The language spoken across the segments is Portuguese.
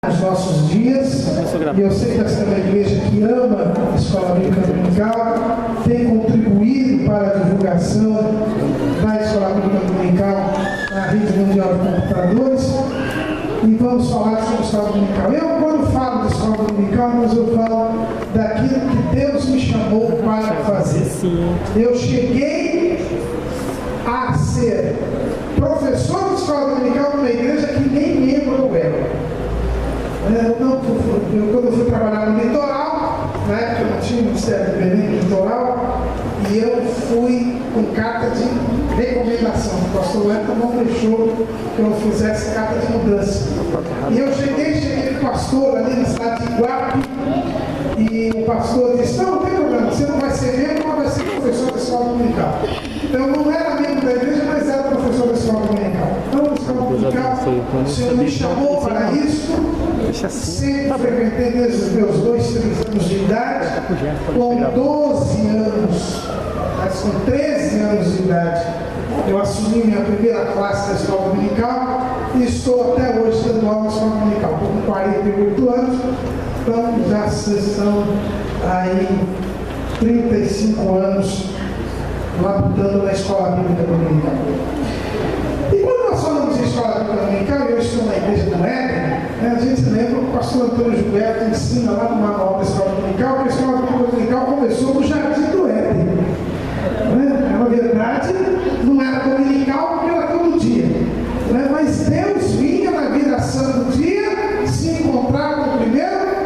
nos nossos dias, e eu sei que essa é uma igreja que ama a Escola Bíblica Dominical, tem contribuído para a divulgação da Escola Bíblica Dominical na rede mundial de computadores, e vamos falar sobre a Escola Dominical. Eu, quando falo da Escola Dominical, mas eu falo daquilo que Deus me chamou para fazer. Eu cheguei a ser professor de Escola Dominical numa igreja que nem membro eu era. Quando eu fui trabalhar no litoral, na época eu não tinha Ministério do Belém no litoral, e eu fui com carta de recomendação. O pastor Wellington não deixou que eu fizesse carta de mudança. E eu cheguei com o pastor ali na cidade de Iguape, e o pastor disse: não tem problema, você não vai ser membro, mas vai ser professor da Escola Dominical. Então eu não era membro da igreja, mas era professor da Escola Dominical. Então a Escola Dominical, o Senhor me chamou para isso. Sempre frequentei desde os meus 2, 3 anos de idade, com 12 anos, mas com 13 anos de idade, eu assumi minha primeira classe da Escola Dominical e estou até hoje dando aula na Escola Dominical. Estou com 48 anos, então já são aí 35 anos labutando na Escola Bíblica Dominical. E quando nós falamos de Escola Bíblica Dominical, eu estou na igreja do Éden, a gente lembra que o pastor Antônio Gilberto ensina lá no manual da Escola Dominical que a Escola Bíblica Dominical começou no Jardim do Éden. Na verdade, não era dominical porque era todo dia. Mas Deus vinha na viração do dia se encontrar com o primeiro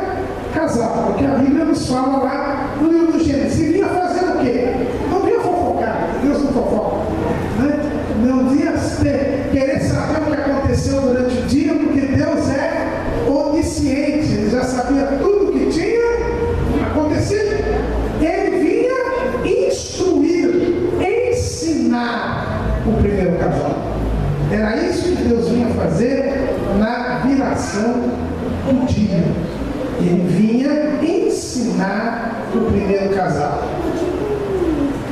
casal, porque a Bíblia nos fala lá no livro do Gênesis. E vinha fazer o quê? Não vinha fofocar, Deus não fofoca. Não vinha querer saber o que aconteceu durante o dia, porque Deus é onisciente, Ele já sabia tudo o que tinha acontecido. Ele vinha instruir, ensinar o primeiro casal. Era isso que Deus vinha fazer na viração do dia. Ele vinha ensinar o primeiro casal.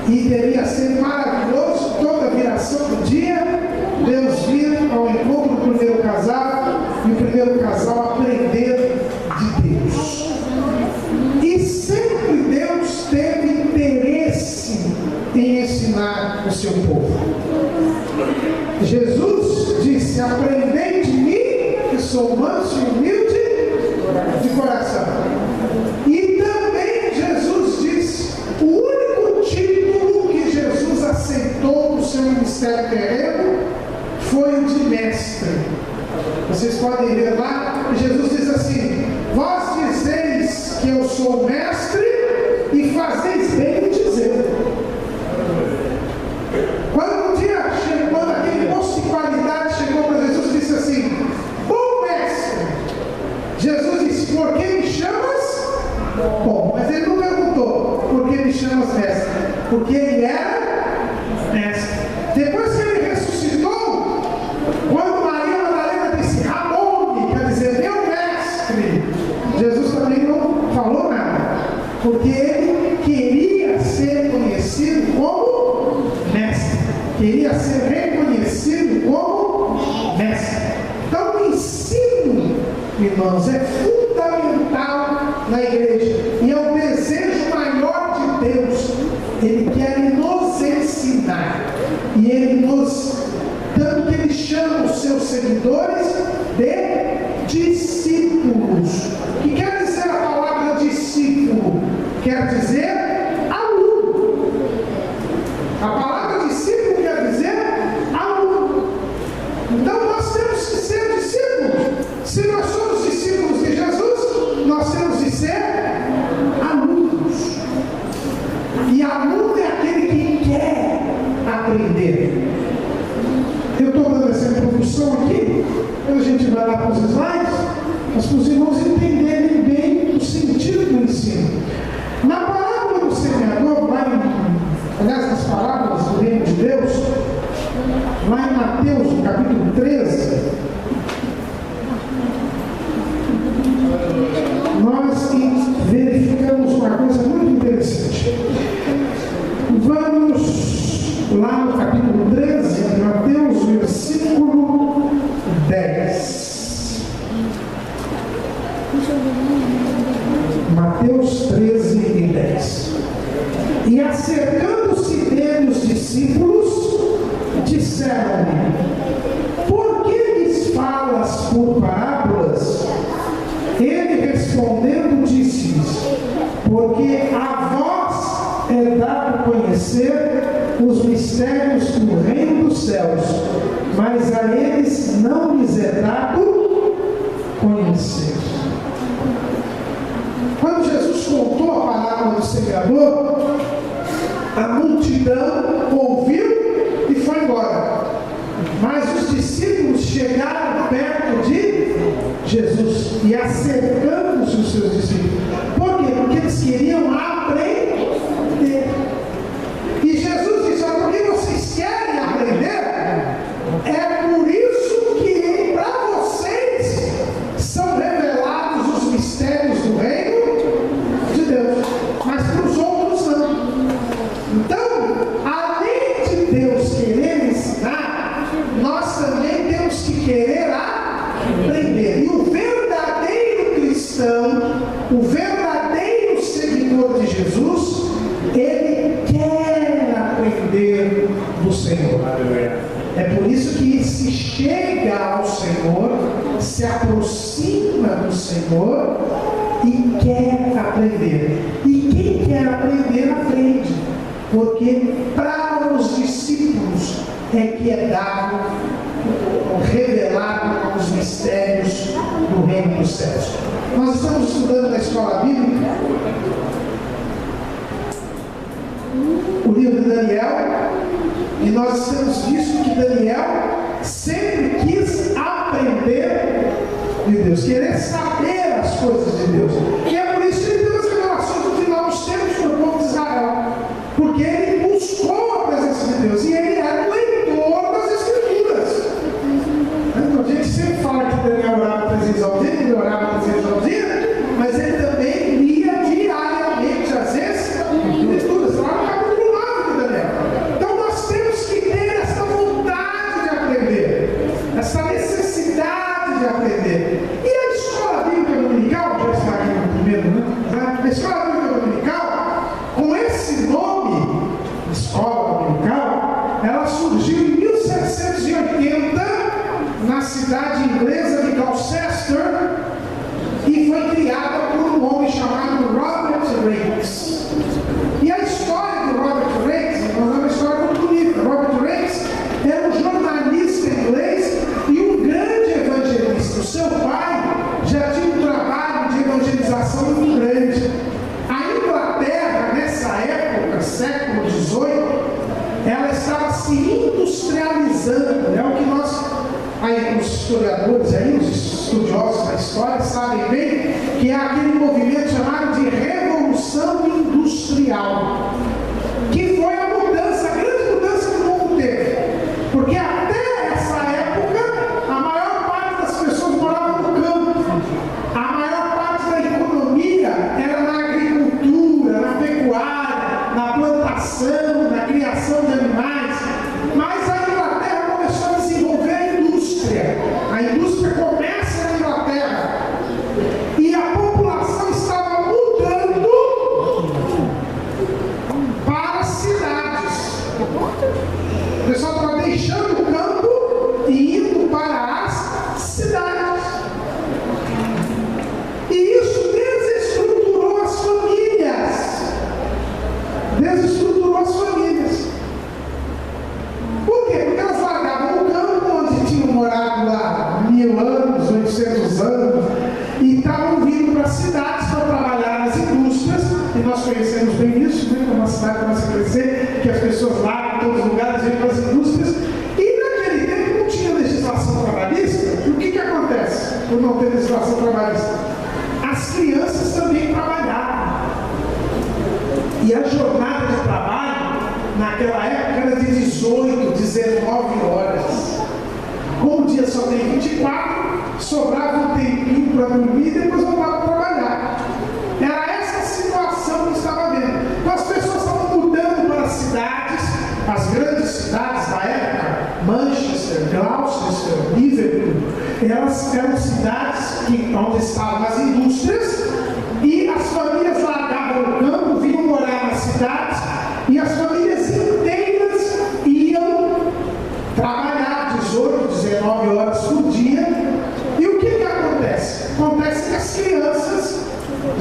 E deveria ser maravilhoso toda a viração do dia, Deus vir ao encontro do primeiro casal e o primeiro casal aprender de Deus. E sempre Deus teve interesse em ensinar o seu povo. Jesus disse: aprendei de mim, que sou manso e humilde de coração. E também Jesus disse: o único título que Jesus aceitou no seu ministério terreno foi o de mestre. Vocês podem ver lá, Jesus diz assim: vós dizeis que eu sou mestre e fazeis bem em dizer. Quando aquele moço de qualidade chegou para Jesus e disse assim: bom mestre, Jesus disse: por que me chamas bom? Mas ele não perguntou: por que me chamas mestre? Porque ele era mestre. Depois que ele ressuscitou, quando Maria Madalena disse Rabone, quer dizer meu mestre, Jesus também não falou nada, porque ele queria ser conhecido como mestre, queria ser reconhecido como mestre. Então o ensino, irmãos, é fundamental na igreja, e é o desejo maior de Deus. Ele quer nos ensinar, e Ele tanto que Ele chama os seus seguidores de discípulos. O que quer dizer a palavra discípulo? Quer dizer aluno. A palavra discípulo quer dizer aluno. Então nós temos que ser discípulos. Se nós somos discípulos de Jesus, nós temos de ser alunos. E aluno é aquele que quer aprender. Eu estou dando essa introdução aqui, quando a gente vai lá para os slides, mas para os irmãos entenderem bem o sentido do ensino. Na parábola do semeador, aliás, nas parábolas do reino de Deus, lá em Mateus, no capítulo 13, nós verificamos uma coisa muito interessante. Vamos lá no capítulo 13 de Mateus, versículo 10. Mateus 13 e 10. E acercando-se dele os discípulos, disseram-lhe: por que lhes falas por parábolas? Ele respondendo disse-lhes: porque a vós é dado conhecer os mistérios do reino dos céus, mas a eles não lhes é dado conhecer. Quando Jesus contou a parábola do semeador, a multidão ouviu e foi embora. Mas os discípulos chegaram perto de Jesus e acercando-se os seus discípulos. Por quê? Porque eles queriam aprender. E Jesus disse: porque vocês querem aprender, é por isso que para vocês são revelados os mistérios do reino de Deus, mas para os outros não. Então, além de Deus querer ensinar, nós também temos que querer aprender. E o verdadeiro cristão, o verdadeiro seguidor de Jesus, ele quer aprender do Senhor. É por isso que se chega ao Senhor, se aproxima do Senhor e quer aprender. E quem quer aprender, aprende. Porque para os discípulos é que é dado, revelado os mistérios do reino dos céus. Nós estamos estudando na escola bíblica o livro de Daniel, e nós temos visto que Daniel sempre quis aprender de Deus, querer saber as coisas de Deus. E é por isso que ele teve as revelações no final dos tempos para o povo de Israel, porque ele buscou a presença de Deus e ele era o leitor das Escrituras. Então a gente sempre fala que Daniel orava 3 vezes ao dia, ele orava 3 vezes ao dia, mas ele também lia diariamente as Escrituras. Lá no capítulo 9 de Daniel. Então nós temos que ter essa vontade de aprender, essa necessidade de aprender. E a escola bíblica dominical, já está aqui no primeiro, né? A escola bíblica dominical, com esse nome, escola dominical, ela surgiu em 1780 na cidade inglesa de Gloucester e foi criada por um homem chamado Robert Raikes. E a história de Robert Raikes é uma história muito bonita. Robert Raikes era um jornalista inglês e um grande evangelista. O seu pai já tinha um trabalho de evangelização muito grande. A Inglaterra, nessa época, século XVIII, ela estava se industrializando. É o que nós, aí, os historiadores, aí, os estudiosos da história, sabem bem que é aquele movimento chamado de Revolução Industrial, que foi a mudança, a grande mudança que o mundo teve. Porque até essa época, a maior parte das pessoas moravam no campo. A maior parte da economia era na agricultura, na pecuária, na plantação, na criação de animais. Mas a Inglaterra começou a desenvolver a indústria. A indústria começa na Inglaterra. E a população estava mudando para as cidades. O pessoal estava deixando o campo e indo para as cidades. E isso desestruturou as famílias. Desestruturou as famílias. Por quê? Porque elas largavam o campo onde tinham morado lá 1000 anos, 800 anos, e estavam vindo para as cidades para trabalhar nas indústrias. E nós conhecemos bem isso, né? Quando uma cidade começa a crescer, que as pessoas largam em todos os lugares e vêm para as indústrias. E naquele tempo não tinha legislação trabalhista. E o que acontece por não ter legislação trabalhista? As crianças também trabalhavam. E a jornada de trabalho, naquela época, era de 18, 19 horas. Como o dia só tem 24, sobrava um tempinho para dormir e depois voltava a trabalhar. Era essa situação que estava vendo. Então as pessoas estavam mudando para as cidades, as grandes cidades da época, Manchester, Gloucester, Liverpool. Elas eram cidades onde estavam as indústrias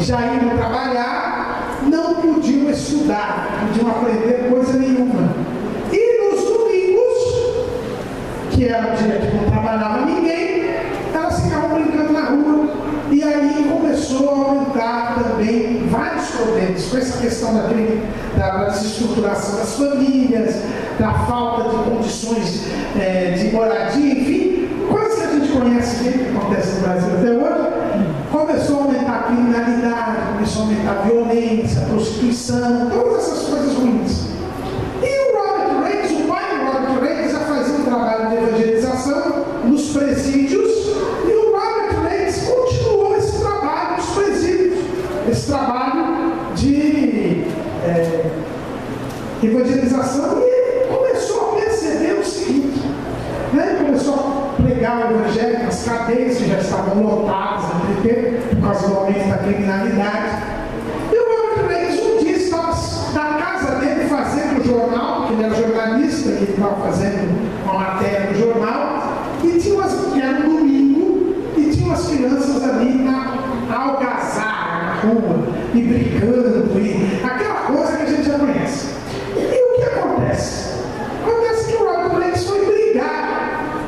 já iam trabalhar, não podiam estudar, não podiam aprender coisa nenhuma. E nos domingos, que era o dia que não trabalhava ninguém, elas ficavam brincando na rua. E aí começou a aumentar também vários problemas, com essa questão da desestruturação das famílias, da falta de condições de moradia, enfim, coisas que a gente conhece bem, que acontece no Brasil até hoje. Começou a aumentar a criminalidade, começou a aumentar a violência, a prostituição, todas essas coisas ruins. E o Robert Reis, o pai do Robert Reis, já fazia um trabalho de evangelização nos presídios, e o Robert Reis continuou esse trabalho nos presídios, esse trabalho de evangelização, e ele começou a perceber o seguinte, né? Ele começou a pregar o evangelho nas cadeias que já estavam lotadas naquele tempo, por causa do aumento da criminalidade. E o Robert Reis um dia estava na casa dele fazendo o jornal, porque ele era jornalista, e ele estava fazendo uma matéria no jornal, e tinha era um domingo, e tinha umas crianças ali na algazarra, na rua, e brincando, e aquela coisa que a gente já conhece. E o que acontece? Acontece que o Robert Reis foi brigar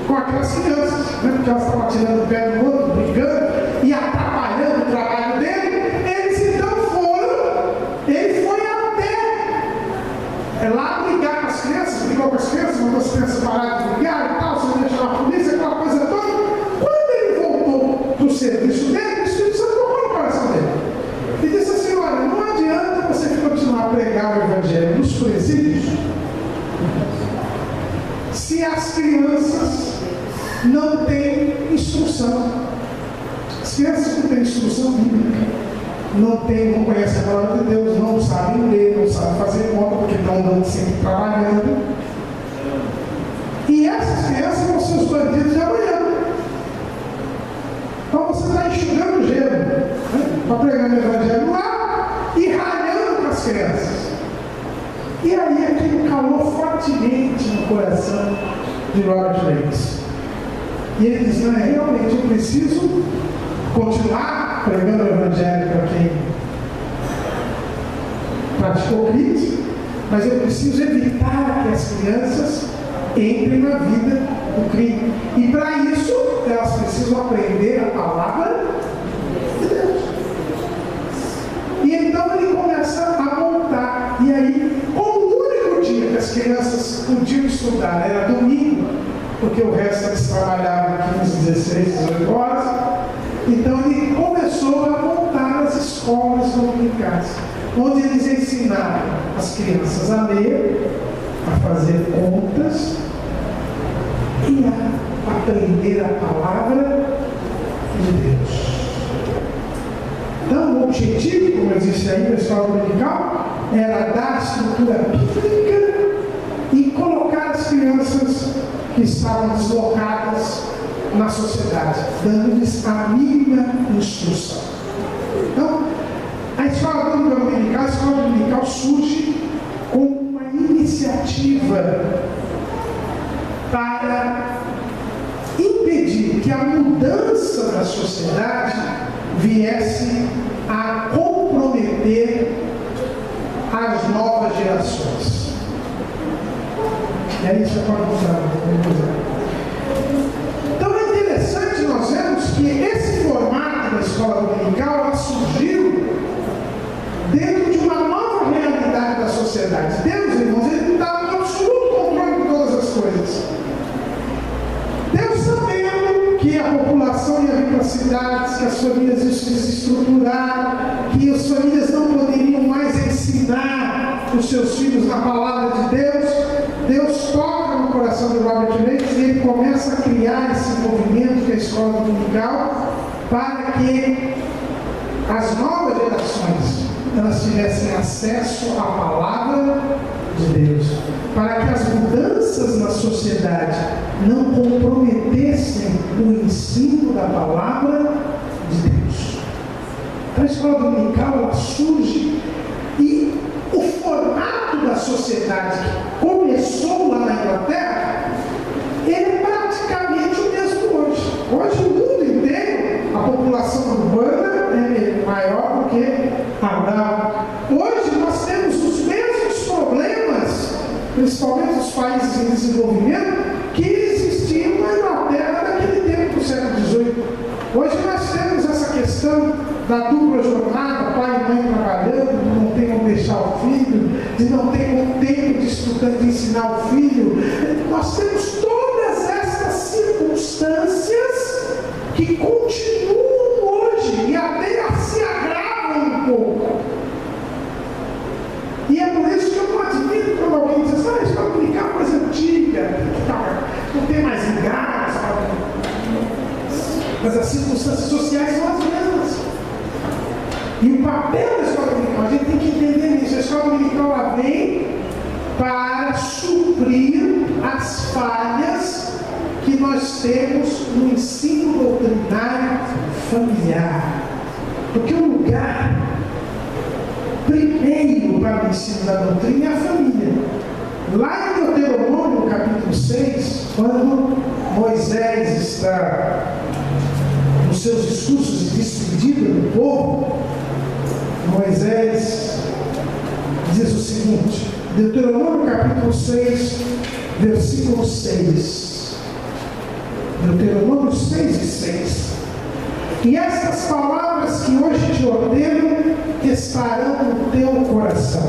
com aquelas crianças, né? Porque elas estavam tirando o pé do outro, brigando e atrapalhando o trabalho dele. Eles então foram, ele foi até lá brigar com as crianças, brigou com as crianças, mandou as crianças parar de brigar e tal, se deixar a polícia, aquela coisa toda. Quando ele voltou para o serviço dele, o Espírito Santo tocou no coração dele e disse assim: olha, não adianta você continuar a pregar o evangelho nos presídios se as crianças não têm instrução. As crianças não têm instrução bíblica, não conhecem a palavra de Deus, não sabem ler, não sabem fazer conta, porque estão andando sempre trabalhando. E essas crianças vão ser os bandidos de amanhã. Então você está enxugando gelo, né? Está pregando o evangelho lá e ralhando com as crianças. E aí aquilo calou fortemente no coração de Robert Reis. E ele diz: não, realmente eu preciso continuar pregando o evangelho para quem praticou crime, mas eu preciso evitar que as crianças entrem na vida do crime. E para isso, elas precisam aprender a palavra de Deus. E então ele começa a montar. E aí, como o único dia que as crianças podiam estudar era domingo, porque o resto eles trabalhavam 15, 16, 18 horas, então ele começou a montar as escolas dominicais, onde eles ensinavam as crianças a ler, a fazer contas e a aprender a palavra de Deus. Então, o objetivo, como eu disse aí, da escola dominical, era dar estrutura bíblica e colocar as crianças que estavam deslocadas na sociedade, dando-lhes a mínima instrução. Então, a escola dominical surge como uma iniciativa para impedir que a mudança da sociedade viesse a comprometer as novas gerações. E aí você pode usar. Então é interessante nós vemos que esse formato da escola dominical ela surgiu dentro de uma nova realidade da sociedade. Deus, irmãos, ele não está no absoluto controle de todas as coisas. Deus, sabendo que a população ia vir para as cidades, que as famílias iam se desestruturar, que as famílias não poderiam mais ensinar os seus filhos na palavra de Deus, Deus toca no coração de Robert Reis e ele começa a criar esse movimento que é a escola dominical para que as novas gerações elas tivessem acesso à palavra de Deus, para que as mudanças na sociedade não comprometessem o ensino da palavra de Deus. Então a escola dominical ela surge e o formato da sociedade que começou lá na Inglaterra, ele é praticamente o mesmo hoje. Hoje o mundo inteiro, a população urbana é maior principalmente os países em desenvolvimento, que existiam na Inglaterra naquele tempo do século XVIII. Hoje nós temos essa questão da dupla jornada, pai e mãe trabalhando, de não ter como deixar o filho, de não ter como tempo de estudar, de ensinar o filho. Nós temos todas essas circunstâncias que continuam hoje e até se agravam um pouco. E é por isso que eu não admito quando alguém diz assim, a escola dominical é coisa antiga, não tem mais lugar, mas as circunstâncias sociais são as mesmas. E o papel da escola dominical, a gente tem que entender isso. A escola dominical ela vem para suprir as falhas que nós temos no ensino doutrinário familiar. Porque o lugar primeiro para o ensino da doutrina é a família. Lá em Deuteronômio, capítulo 6, quando Moisés está nos seus discursos de despedida do povo, Moisés diz o seguinte, Deuteronômio capítulo 6, versículo 6. Deuteronômio 6 e 6. E estas palavras que hoje te ordeno estarão no teu coração,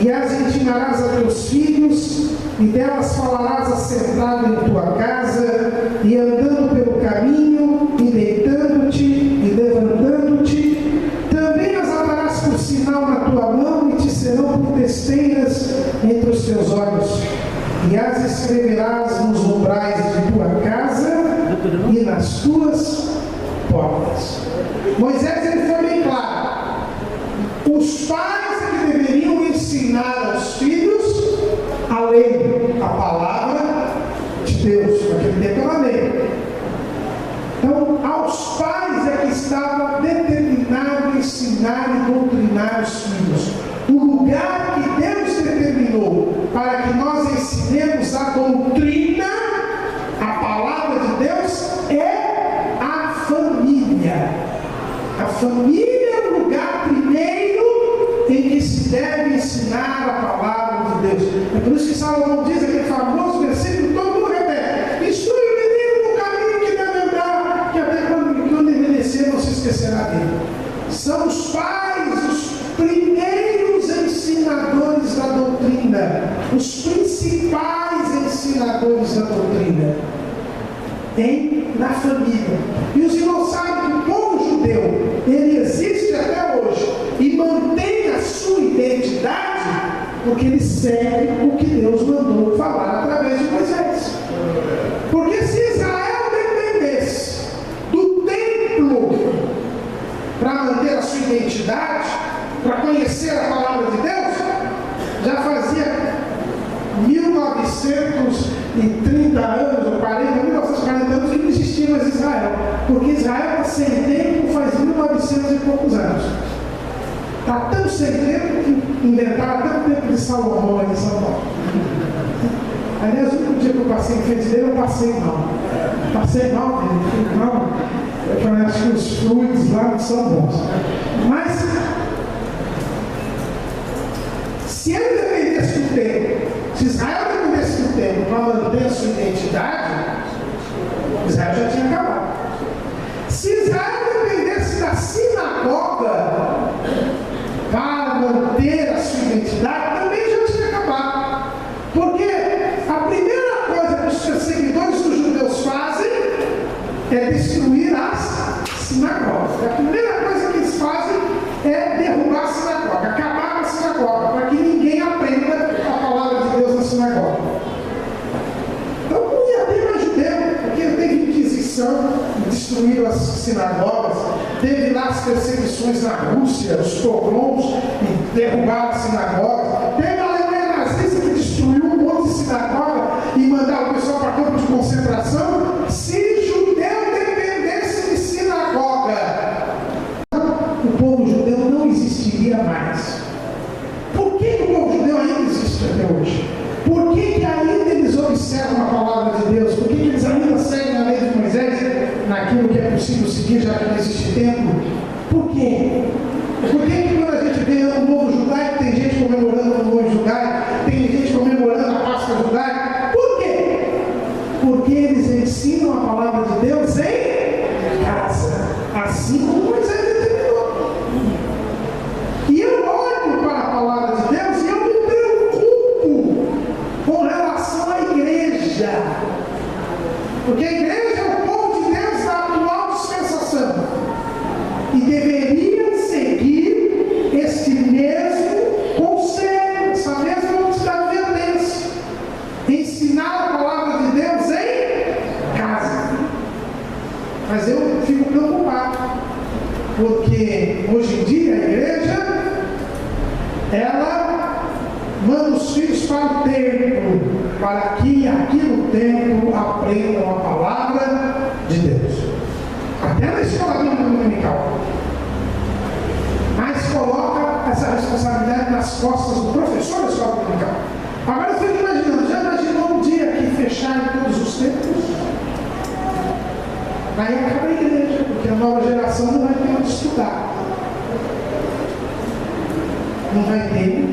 e as ensinarás a teus filhos, e delas falarás assentado em tua casa, e andando pelo caminho, e deitando-te, e levantando-te. Também as atarás por sinal na tua mão, e te serão por testeiras entre os teus olhos. E as escreverás nos umbrais de tua casa, e nas tuas portas. Moisés ele foi bem claro. Os pais que deveriam ensinar aos filhos a lei, a palavra de Deus, naquele tempo era a lei. Então, aos pais é que estava determinado ensinar e doutrinar os filhos. O lugar que Deus determinou para que nós ensinemos a doutrina, a palavra de Deus, é a família. A família é o lugar primeiro em que se deve ensinar a palavra de Deus. É por isso que Salomão diz aquele famoso versículo que todo mundo repete: instrui o menino no caminho que deve andar, que até quando envelhecer não se esquecerá dele. São os pais os primeiros ensinadores da doutrina, os principais ensinadores da doutrina na família. E os irmãos sabem que o povo judeu, ele existe até hoje e mantém a sua identidade porque ele segue o que Deus mandou falar através de Moisés. Porque se Israel dependesse do templo para manter a sua identidade, para conhecer a palavra de Deus, já fazia 1930 anos, ou 1940 anos, que não existia mais Israel. Porque Israel está sem tempo faz 1900 e poucos anos. Está tão sem tempo que inventaram até o tempo de Salomão aqui em São Paulo. Aliás, o único dia que eu passei em frente dele, eu passei mal. Passei mal dele, não. Eu acho que os fluidos lá não são bons. Mas, se ele dependesse do tempo, se Israel dependesse do tempo para manter a sua identidade, Israel já tinha acabado. Se Israel dependesse da sinagoga para manter a sua identidade, também já tinha acabado. Porque a primeira coisa que os perseguidores dos judeus fazem é destruir as sinagogas. A primeira coisa que eles fazem é derrubar a sinagoga, acabar com a sinagoga, para que ninguém aprenda a palavra de Deus na sinagoga. Então não ia ter mais judeu, porque teve Inquisição, destruíram as sinagogas, teve lá as perseguições na Rússia, os pogroms, e derrubaram a sinagoga. Teve a Alemanha nazista que destruiu um monte de sinagoga e mandava o pessoal para campo de concentração. Se judeu dependesse de sinagoga, o povo judeu não existiria mais. Por que o povo judeu ainda existe até hoje? Por que ainda eles observam a palavra de Deus? Por que eles ainda seguem a lei de Moisés naquilo que é possível seguir, já que não existe templo? Por quê? Por que quando a gente vê o novo judaico, tem gente comemorando o novo judaico, tem gente comemorando Porque hoje em dia a igreja, ela manda os filhos para o templo, para que aqui no templo aprendam a palavra de Deus. Até na escola dominical. Mas coloca essa responsabilidade nas costas do professor da escola dominical. Agora eu fico imaginando, já imaginou um dia que fecharem todos os templos? Aí acaba a igreja, porque a nova geração não vai ter onde estudar. Não vai ter.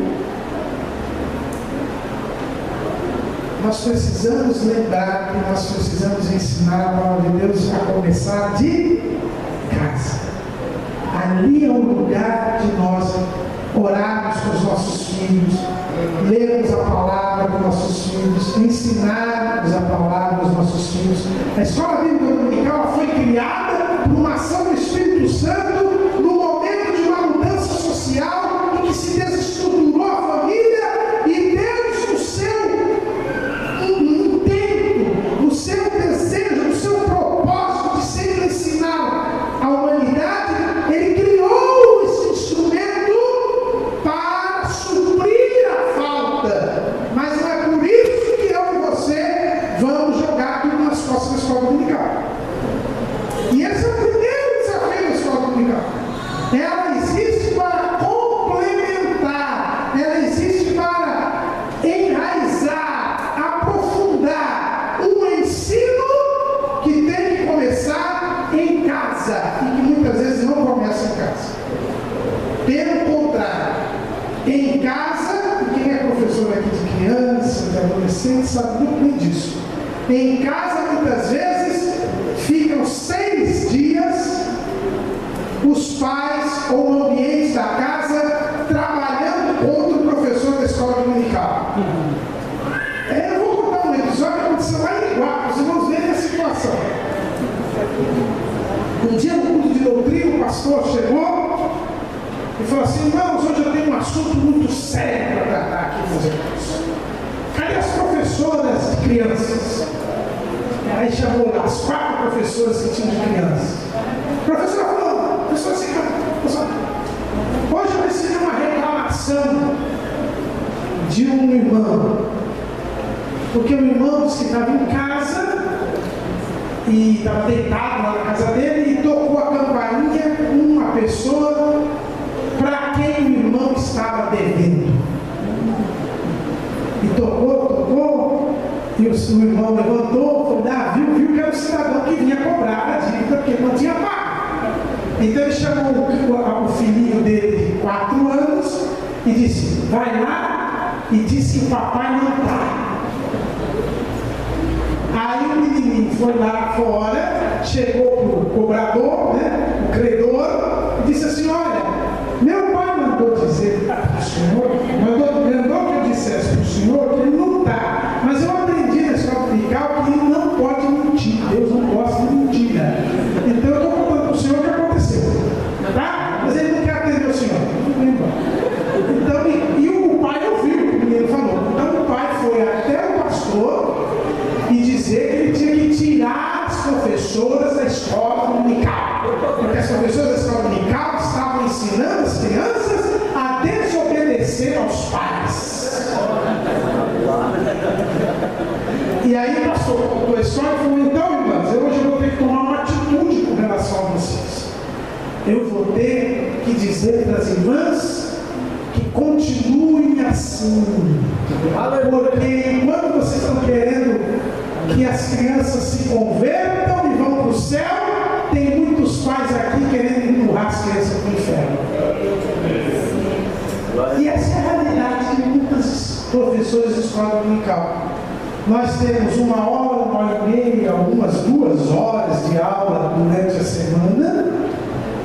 Nós precisamos lembrar que nós precisamos ensinar a palavra de Deus a começar de casa. Ali é o lugar de nós orarmos com os nossos filhos, lermos a palavra com nossos filhos, ensinarmos a palavra aos nossos filhos. A escola bíblica dominical foi criada por uma ação do Espírito Santo no momento de uma mudança social em que se desestruturou a família e Deus, no seu intento, no seu desejo, no seu propósito de sempre ensinar a humanidade, Ele criou esse instrumento para suprir a falta. Mas não é por isso que eu e você vamos jogar tudo nas costas da escola dominical. E esse é o primeiro desafio da escola dominical. Ela existe para complementar, ela existe para enraizar, aprofundar um ensino que tem que começar em casa e que muitas vezes não começa em casa. Pelo contrário, em casa, e quem é professor aqui de crianças, de adolescentes, sabe muito bem disso. Em casa, muitas vezes, ficam 6 dias os pais ou o ambiente da casa trabalhando contra o professor da escola dominical. Eu vou contar um episódio que aconteceu lá em Iguá, vocês vão ver a situação. Um dia no culto de doutrina, o pastor chegou e falou assim: irmãos, hoje eu tenho um assunto muito sério para tratar aqui com os irmãos. Cadê as professoras de crianças? Aí chamou lá as 4 professoras que tinham de crianças. Professora falou, professora assim, hoje eu recebi uma reclamação de um irmão. Porque o irmão disse que estava em casa e estava deitado lá na casa dele e tocou a campainha uma pessoa para quem o irmão estava devendo. E tocou, e o irmão levantou, falou, viu que era o cidadão que vinha cobrar a dívida, porque não tinha pago. Então ele chamou o filhinho dele de 4 anos e disse, vai lá e diz que o papai não está. Aí o menininho foi lá fora, chegou para o cobrador, o credor, e disse assim, olha, meu pai mandou dizer para o senhor, mandou que eu dissesse para o senhor que ele não está, mas eu aprendi na escola dominical que ele não pode mentir, Deus não gosta de mentira. Então eu estou contando para o senhor o que aconteceu, tá? Mas ele não quer atender o senhor, então, e o pai ouviu o que o menino falou. Então o pai foi até o pastor e dizer que ele tinha que tirar as professoras da escola dominical, porque as professoras da escola dominical estavam ensinando as crianças a desobedecer aos pais. E aí o pastor contou a história e falou, então irmãs, hoje eu vou ter que tomar uma atitude com relação a vocês. Eu vou ter que dizer para as irmãs que continuem assim, porque enquanto vocês estão querendo que as crianças se convertam e vão para o céu, tem muitos pais aqui querendo empurrar as crianças para o inferno. E essa é a realidade de muitos professores de escola dominical. Nós temos 1 hora, 1 hora e meia, algumas 2 horas de aula durante a semana,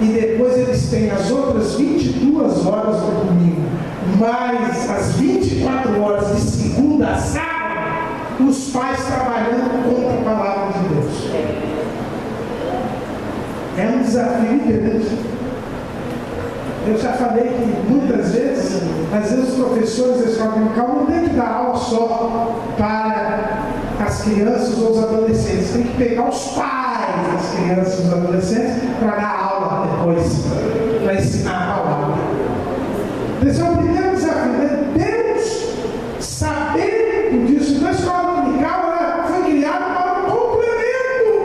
e depois eles têm as outras 22 horas no domingo, mais as 24 horas de segunda a sábado, os pais trabalhando contra a palavra de Deus. É um desafio grande. Eu já falei que muitas vezes, às vezes os professores da escola dominical não tem que dar aula só para as crianças ou os adolescentes, tem que pegar os pais das crianças e dos adolescentes para dar aula aula depois, para ensinar a palavra. Esse é o primeiro desafio, né? Deus, sabendo disso, na escola dominical, ela foi criada para um complemento.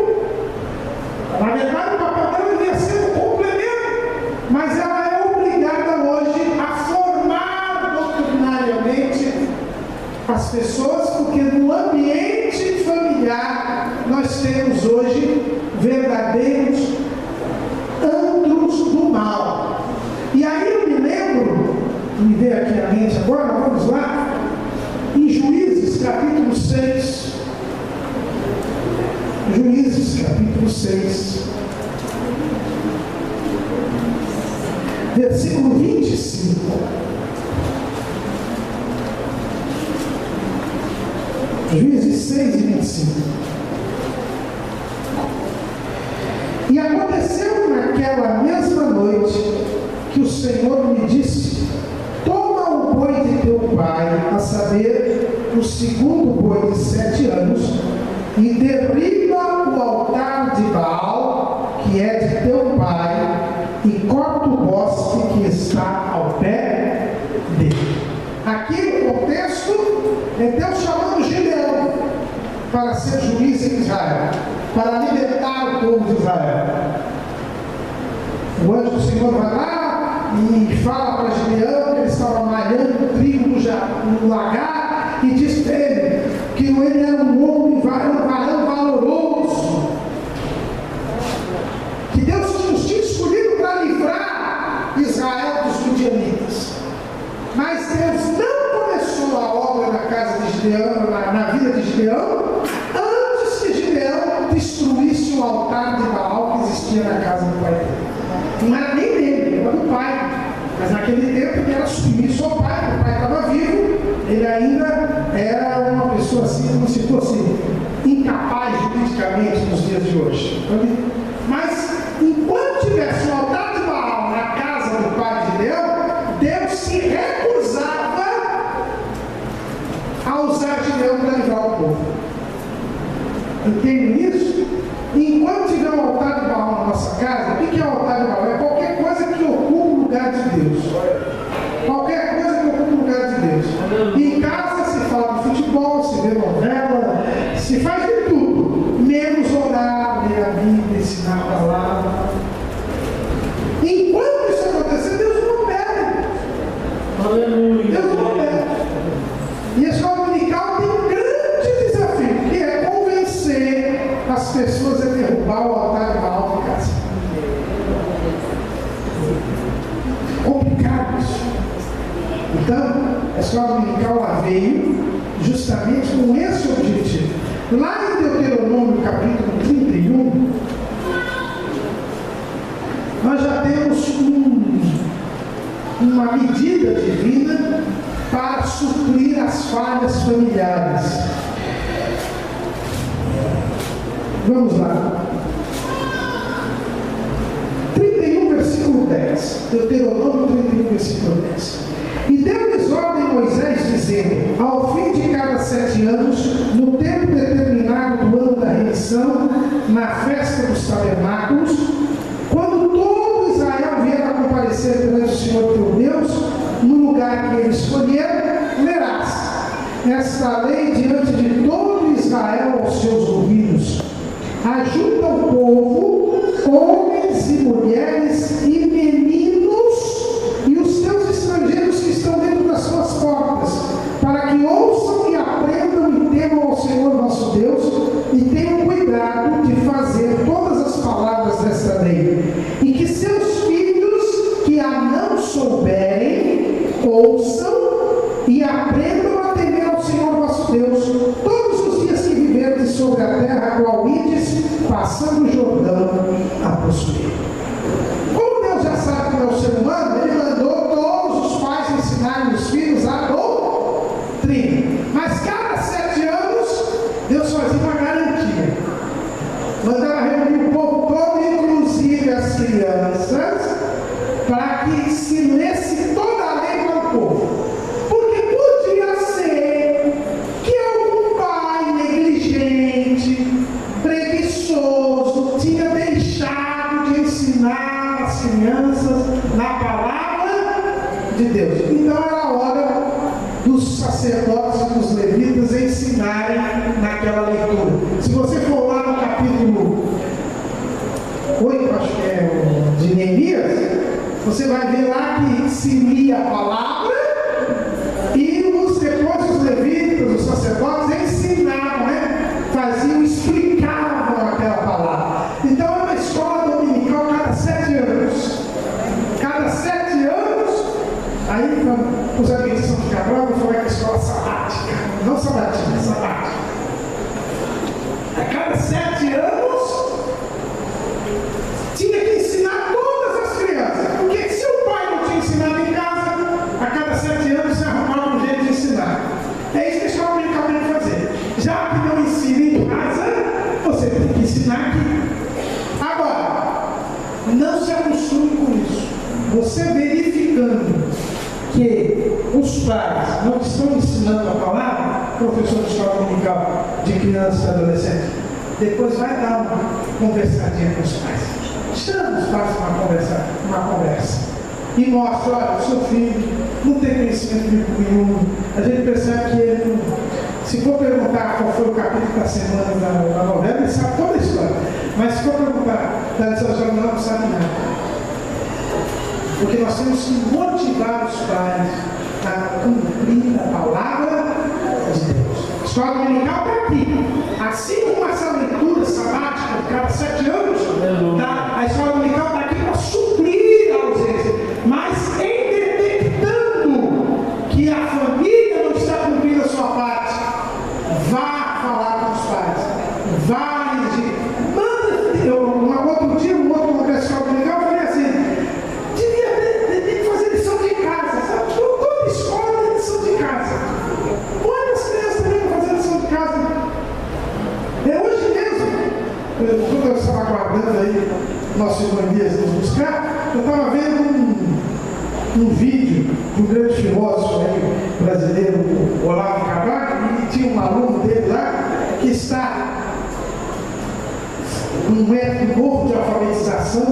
Na verdade, o papel dela devia ser um complemento, mas ela é obrigada hoje a formar doutrinariamente as pessoas, porque no ambiente familiar nós temos hoje verdadeiros antros do mal. E aí eu me lembro, me veio aqui à mente agora, vamos lá, em Juízes capítulo 6, Juízes capítulo 6, versículo 25. Juízes 6 e 25. E aconteceu naquela mesma noite que o Senhor me disse: toma o boi de teu pai, a saber, o segundo boi de 7 anos, e derriba o altar de Baal, que é de teu pai, e corta o bosque que está ao pé dele. Aqui no contexto é Deus chamando Gideão para ser juiz em Israel, para libertar o povo de Israel. O anjo do Senhor vai lá e fala para Gideão que ele estava malhando trigo no lagar, e diz para ele que ele era um homem, um varão valoroso, que Deus tinha escolhido para livrar Israel dos midianitas. Mas Deus não começou a obra na casa de Gideão, na vida de Gideão, antes que Gideão destruísse o altar de Baal que existia na casa do pai dele. Não era nem dele, era do pai. Mas naquele tempo ele era submisso ao pai, o pai estava vivo, ele ainda era uma pessoa assim, como se fosse incapaz juridicamente nos dias de hoje. Mas enquanto tivesse o altar de Baal na casa do pai de Deus se recusava a usar Gideão para livrar o povo. Entende isso? Enquanto tiver um altar de Baal na nossa casa, o que é o altar de Baal? É qualquer coisa que ocupa o lugar de Deus. Qualquer coisa que ocupa o lugar de Deus. E em casa se fala de futebol, se vê novela, se faz de tudo, menos orar, ler a Bíblia, ensinar a palavra. Enquanto isso acontecer, Deus não opera. Deus não opera. E a escola dominical tem um grande desafio, que é convencer as pessoas a derrubar o altar de Baal de casa. Complicado isso. Então, a escola dominical ela veio justamente com esse objetivo. Lá em Deuteronômio capítulo 31, nós já temos uma medida divina para suprir as falhas familiares. Vamos lá. 31, versículo 10. Deuteronômio 31, versículo 10. E deu-lhes ordem Moisés, dizendo: ao fim de cada 7 anos, no tempo determinado do ano da remissão, na festa dos tabernáculos, quando todo Israel vier a comparecer perante o Senhor teu Deus, no lugar que ele escolher, lerás esta lei diante de todo Israel aos seus ouvidos. Ajunta o povo, homens e mulheres e meninos, e os teus estrangeiros que estão dentro das suas portas, para que ouçam e aprendam e temam ao Senhor nosso Deus, e tenham cuidado de fazer todas as palavras desta lei, e que seus filhos que a não souberem, ouçam e aprendam a temer ao Senhor nosso Deus, todos os dias que viverdes sobre a terra, a qual ides, passando o Jordão a possuir. Como Deus já sabe que é o ser humano, ele mandou todos os pais ensinarem os filhos a doutrina. Mas cada 7 anos, Deus fazia uma garantia. Mandava reunir o povo todo, inclusive as crianças, para que se lesse toda a lei para o povo. Porque podia ser que algum pai negligente, preguiçoso, tinha deixado de ensinar de Deus. Então era a hora dos sacerdotes e dos levitas ensinarem naquela leitura. Se você for lá no capítulo 8, acho que é de Neemias, você vai ver lá que se lia a palavra e depois os levitas, os sacerdotes ensinavam, né? Faziam, explicavam aquela palavra. Então é uma escola dominical cada 7 anos. Cada 7 anos, aí os adventistas vão ficar bravos e falar que é escola sabática. Não sabatina, é sabática. A cada 7 anos, tinha que ensinar todas as crianças. Porque se o pai não tinha ensinado em casa, a cada 7 anos se arrumava um jeito de ensinar. É isso que a escola dominical tem que fazer. Já que não ensina em casa, você tem que ensinar aqui. Agora, não se acostume com isso. Você verificando que os pais não estão ensinando a palavra, professor de escola dominical de criança e adolescente, depois vai dar uma conversadinha com os pais. Chama os pais para uma conversa. E mostra, olha, o seu filho não tem conhecimento bíblico nenhum. A gente percebe que ele não, se for perguntar qual foi o capítulo da semana da novela, ele sabe toda a história. Mas se for perguntar da lição de jornal, não sabe nada. Porque nós temos que motivar os pais a cumprir a palavra de Deus. A escola dominical está aqui. Assim como essa leitura sabática de cada 7 anos, a escola dominical está aqui para suprir a ausência. Mas em detectando que a família não está cumprindo a sua parte, vá falar com os pais. Vá exigir. Outro dia, um outro congresso dominical, eu falei assim, tem que fazer lição de casa, sabe? Toda escola tem lição de casa. Põe as crianças também para fazer lição de casa. Hoje mesmo, quando eu estava aguardando aí nosso irmão Elias nos buscar, eu estava vendo um vídeo de um grande filósofo aí, brasileiro, o Olavo de Carvalho, e tinha um aluno dele lá que está um método novo de alfabetização,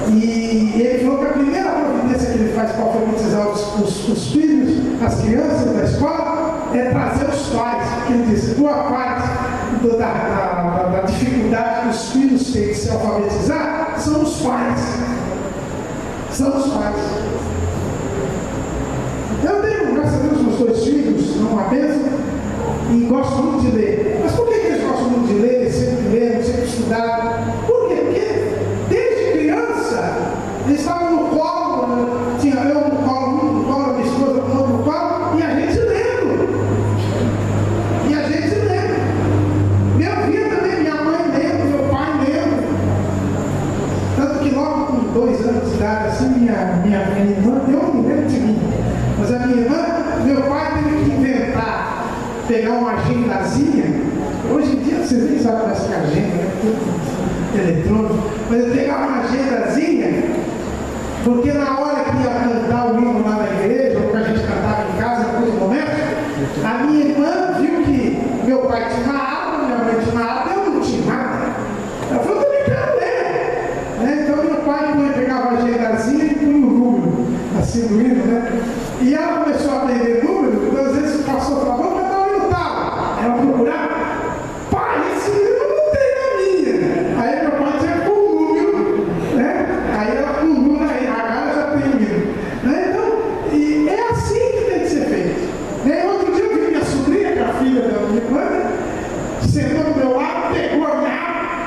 e ele falou que a primeira providência que ele faz para alfabetizar os filhos, as crianças da escola, é trazer os pais, porque ele disse, boa parte da dificuldade que os filhos têm de se alfabetizar são os pais. São os pais. Eu tenho, graças a Deus, meus 2 filhos, não uma bênção, e gosto muito de ler. Mas por que eles gostam muito de ler? Eles sempre leram, sempre estudaram. Por quê? Porque desde criança eles estavam no colo, né? Tinha eu no colo da minha esposa, com outro no colo, e a gente lendo. Eu via também minha mãe lendo, meu pai lendo. Tanto que logo com 2 anos de idade, assim, minha irmã, eu não lembro de mim, mas a minha irmã, meu pai teve que inventar, pegar uma agendazinha. Hoje em dia vocês nem sabem mais que agenda, né? Tudo eletrônico. Mas eu pegava uma agendazinha, porque na hora que ia cantar o hino lá na igreja, ou que a gente cantava em casa, em alguns momentos, a minha irmã viu que meu pai tinha uma aba, minha mãe tinha uma aba, eu não tinha nada. Ela falou, eu também quero ler. Né? Então meu pai pegava a agendazinha e punha o número, assim, do hino, né? E ela começou a aprender número, então às vezes passou para a boca, ela procurava, pai, esse livro não tem na minha. Aí meu pai tinha com o número, né? Aí ela com o número, aí agora já tem o livro. Né? Então, e é assim que tem que ser feito. Né? Outro dia eu vi minha sobrinha, que é a filha da minha irmã, sentou do meu lado, pegou a minha,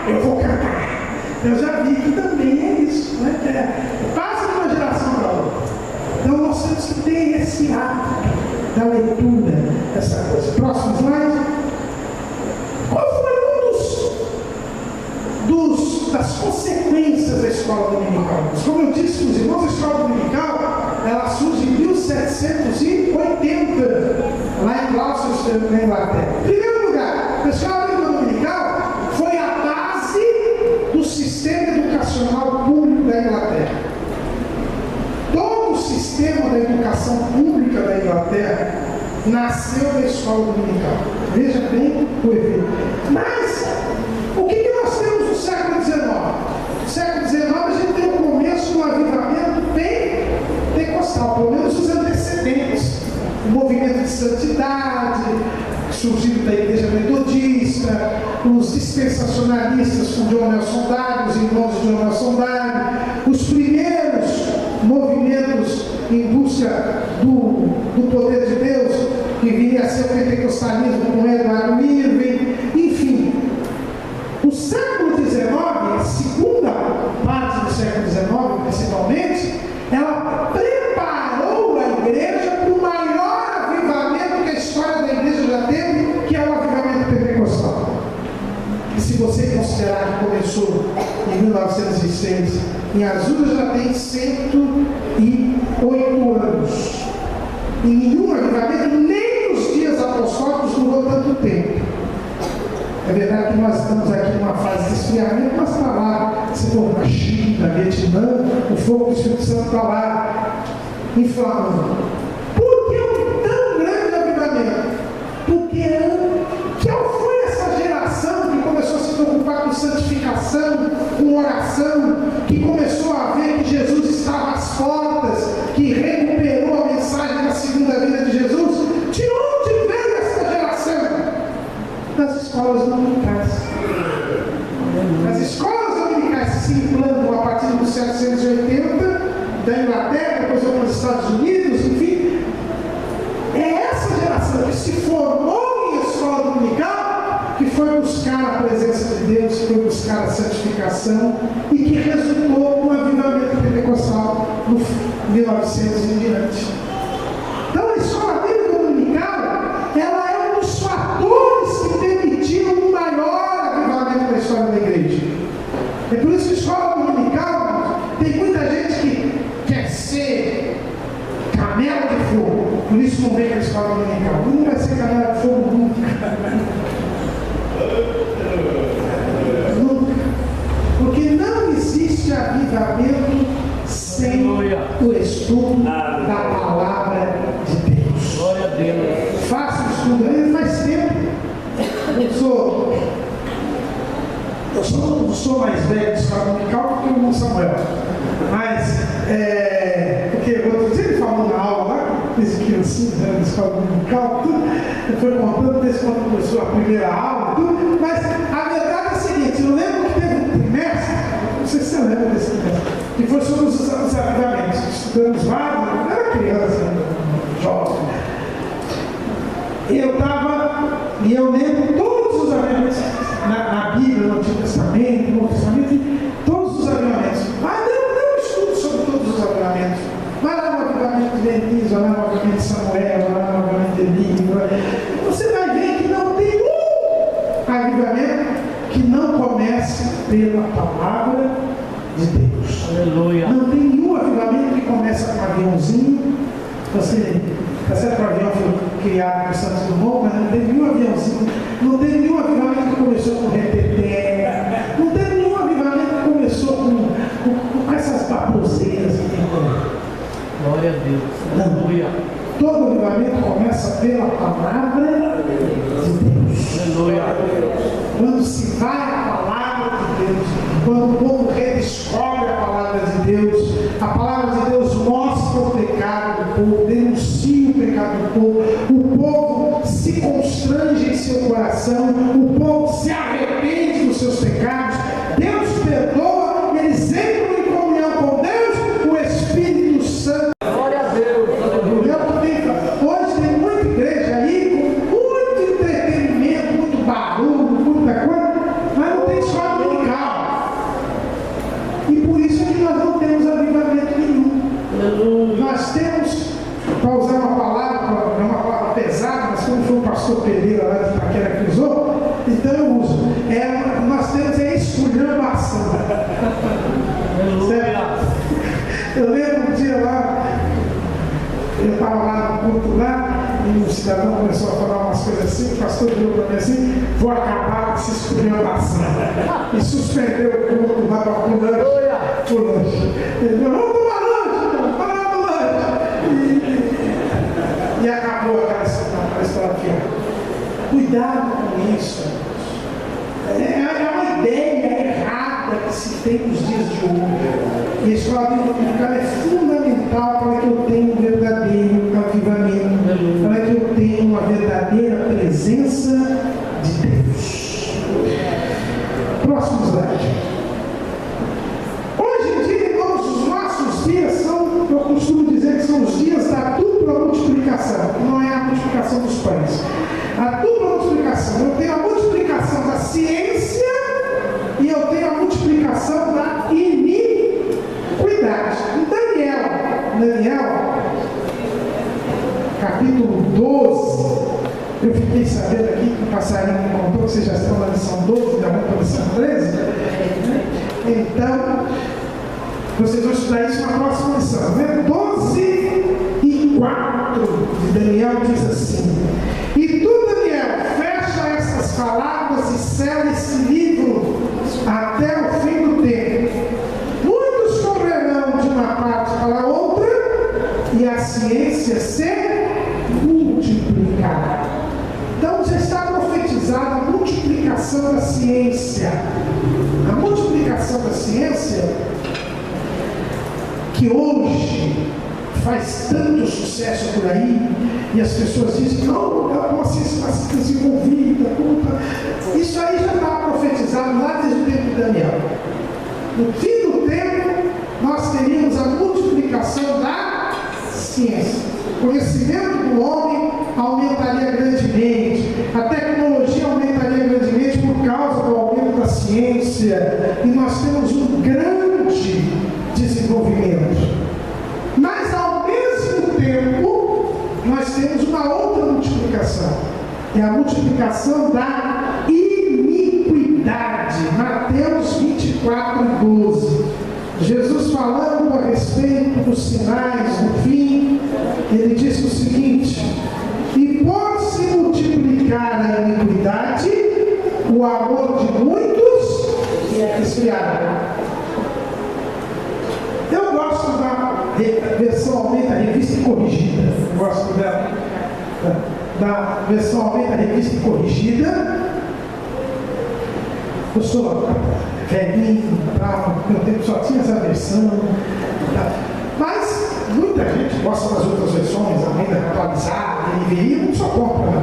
eu vou cantar. Eu já vi que também é isso. Né? Passa de uma geração para outra. Então nós temos que ter esse hábito da leitura, essa coisa. Próximo slide. Qual foi das consequências da escola dominical? Como eu disse para os irmãos, a escola dominical ela surge em 1780, lá em Gloucester, na Inglaterra. Em primeiro lugar, a escola dominical foi a base do sistema educacional público da Inglaterra. Todo o sistema da educação pública da Inglaterra nasceu da escola dominical. Veja bem o efeito. Mas, o que nós temos no século XIX? No século XIX a gente tem o começo de um avivamento pentecostal, pelo menos surgido da igreja metodista, os dispensacionalistas com John Nelson Darby, os irmãos de John Nelson Darby, os primeiros movimentos em busca do poder de Deus, que viria a ser o pentecostalismo com Edward Irving, enfim. O século XIX, a segunda parte do século XIX, principalmente, ela preparou a igreja para o maior avivamento que a história da igreja já teve, que é o avivamento pentecostal. E se você considerar que começou em 1906, em Azusa já tem 108 anos. E nenhum avivamento, nem nos dias apostólicos, durou tanto tempo. É verdade que nós estamos aqui numa fase de esfriamento, mas está lá, se for na China, na Vietnã, o fogo do Espírito Santo está lá, inflamando. Por que um tão grande avivamento? Porque qual foi essa geração que começou a se preocupar com santificação, com oração, que começou a ver que Jesus estava às portas, que recuperou a mensagem da segunda vinda de Jesus? De onde veio essa geração? Das escolas dominicais. As escolas dominicais se implantam a partir de 1780, da Inglaterra, depois vão para os Estados Unidos, enfim. É essa geração que se formou em escola dominical, que foi buscar a presença de Deus, que foi buscar a santificação e que resultou no avivamento pentecostal no 1900 em diante. Então a escola bíblica dominical, ela é um dos fatores que permitiram o maior avivamento da história da igreja. É por isso que a escola dominical, tem muita gente que quer ser camelo de fogo, por isso não vem para a escola dominical. Não vai ser camelo de fogo nunca. Nunca. Porque não existe avivamento sem o estudo da palavra de Deus. Glória a Deus. Faça o estudo, ele faz tempo. Eu não sou mais velho de escola dominical que o irmão Samuel. Mas, porque outro dia ele falou na aula lá, disse que assim, de escola dominical, tudo, ele foi contando desde quando começou a primeira aula, tudo, mas a verdade é a seguinte: eu lembro que teve um trimestre, não sei se você lembra desse trimestre, que foi sobre os avivamentos. Estudamos vários, eu era criança, jovem. E eu lembro todos os avivamentos na Bíblia, no Antigo Testamento, no Novo Testamento, todos os avivamentos. Mas não estudo sobre todos os avivamentos. Vai lá no avivamento de Elias, vai lá no avivamento de Samuel, vai lá no avivamento de Elias. Você vai ver que não tem um avivamento que não comece pela palavra de Deus. Aleluia. Não tem nenhum avivamento que começa com um aviãozinho. Você percebe que o avião foi criado por Santos Dumont, mas não teve nenhum aviãozinho. Não teve nenhum avivamento que começou com reteté. Não teve nenhum avivamento que começou com essas baboseiras que tem por aí. Glória a Deus. Aleluia. Todo avivamento começa pela palavra de Deus. Aleluia. Quando se vai à palavra de Deus, quando o povo redescobre a palavra de Deus, a palavra de Deus mostra o pecado do povo, denuncia o pecado do povo se constrange em seu coração, o povo se arrepende dos seus pecados, Deus perdoa, eles entram em comunhão com Deus, o Espírito Santo. Glória a Deus. Hoje tem muita igreja aí com muito entretenimento, muito barulho, muita coisa, mas não tem escola dominical. E por isso é que nós não temos avivamento nenhum. Nós temos, para usar uma palavra pesada, mas como foi o pastor Pereira lá de Itaquera que usou, então eu uso. Nós temos esculhambação. Eu lembro um dia lá, eu estava lá no culto lá, e um cidadão começou a falar umas coisas assim, o pastor virou para mim assim: vou acabar com essa esculhambação. E suspendeu o culto lá para o lanche. Ele falou: vamos tomar lanche, e acabou aquela história aqui. Cuidado com isso. É uma ideia errada que se tem nos dias de hoje. E a escola dominical é fundamental para que eu tenha um verdadeiro avivamento, para que eu tenha uma verdadeira presença presença de Deus. Próximo slide. Hoje em dia, todos os nossos dias são, eu costumo dizer que são os dias da dupla multiplicação. Não é a multiplicação dos pães. A dupla multiplicação. Eu tenho a multiplicação da ciência e eu tenho a multiplicação da iniquidade. Em Daniel, capítulo 12, eu fiquei sabendo aqui que o passarinho me contou que vocês já estão na lição 12, já vão para a lição 13. Então, vocês vão estudar isso na próxima lição, né? 12:4 de Daniel diz assim: e tu, Daniel, fecha essas palavras e sela esse livro até o fim do tempo. Muitos correrão de uma parte para a outra e a ciência se multiplicará. Então já está profetizada a multiplicação da ciência. A multiplicação da ciência, que hoje faz tanto sucesso por aí, e as pessoas dizem, não, a ciência está se desenvolvida, isso aí já está profetizado lá desde o tempo de Daniel. No fim do tempo, nós teríamos a multiplicação da ciência. O conhecimento do homem aumentaria grandemente, a tecnologia aumentaria grandemente por causa do aumento da ciência, e nós temos um grande desenvolvimento. Mas ao mesmo tempo, nós temos uma outra multiplicação, é a multiplicação da iniquidade. Mateus 24:12. Jesus falando a respeito dos sinais do fim, ele disse o seguinte: e por se multiplicar a iniquidade, o amor de muitos esfriará. Eu gosto da versão Almeida Revista Corrigida. Eu gosto da versão Almeida Revista Corrigida. Eu sou velhinho, meu tempo só tinha essa versão. Mas muita gente gosta das outras versões, Almeida atualizada, NVI, não só compra, não.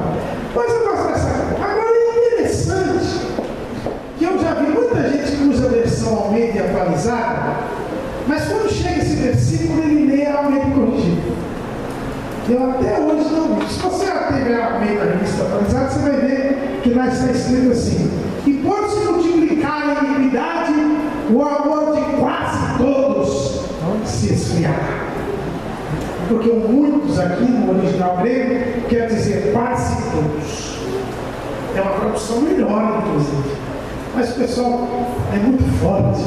Mas eu gosto dessa. Agora é interessante que eu já vi muita gente que usa a versão Almeida atualizada, mas quando chega esse versículo, ele lê a Almeida corrigida. Eu até hoje não vi. Se você teve a Almeida Revista atualizada, você vai ver que lá está escrito assim: e por se multiplicar a iniquidade, o amor de quase todos se esfriará. Porque muitos aqui no original grego quer dizer quase todos. É uma tradução melhor, inclusive. Mas o pessoal é muito forte.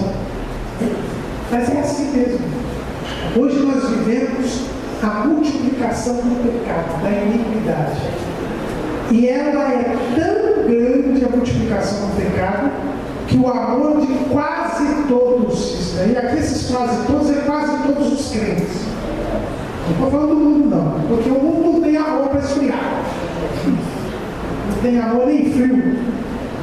Mas é assim mesmo. Hoje nós vivemos a multiplicação do pecado, da iniquidade. E ela é tão grande, a multiplicação do pecado, que o amor de quase todos, e aqui esses quase todos, é quase todos os crentes. Não estou falando do mundo não, porque o mundo não tem amor para esfriar. Não tem amor nem frio.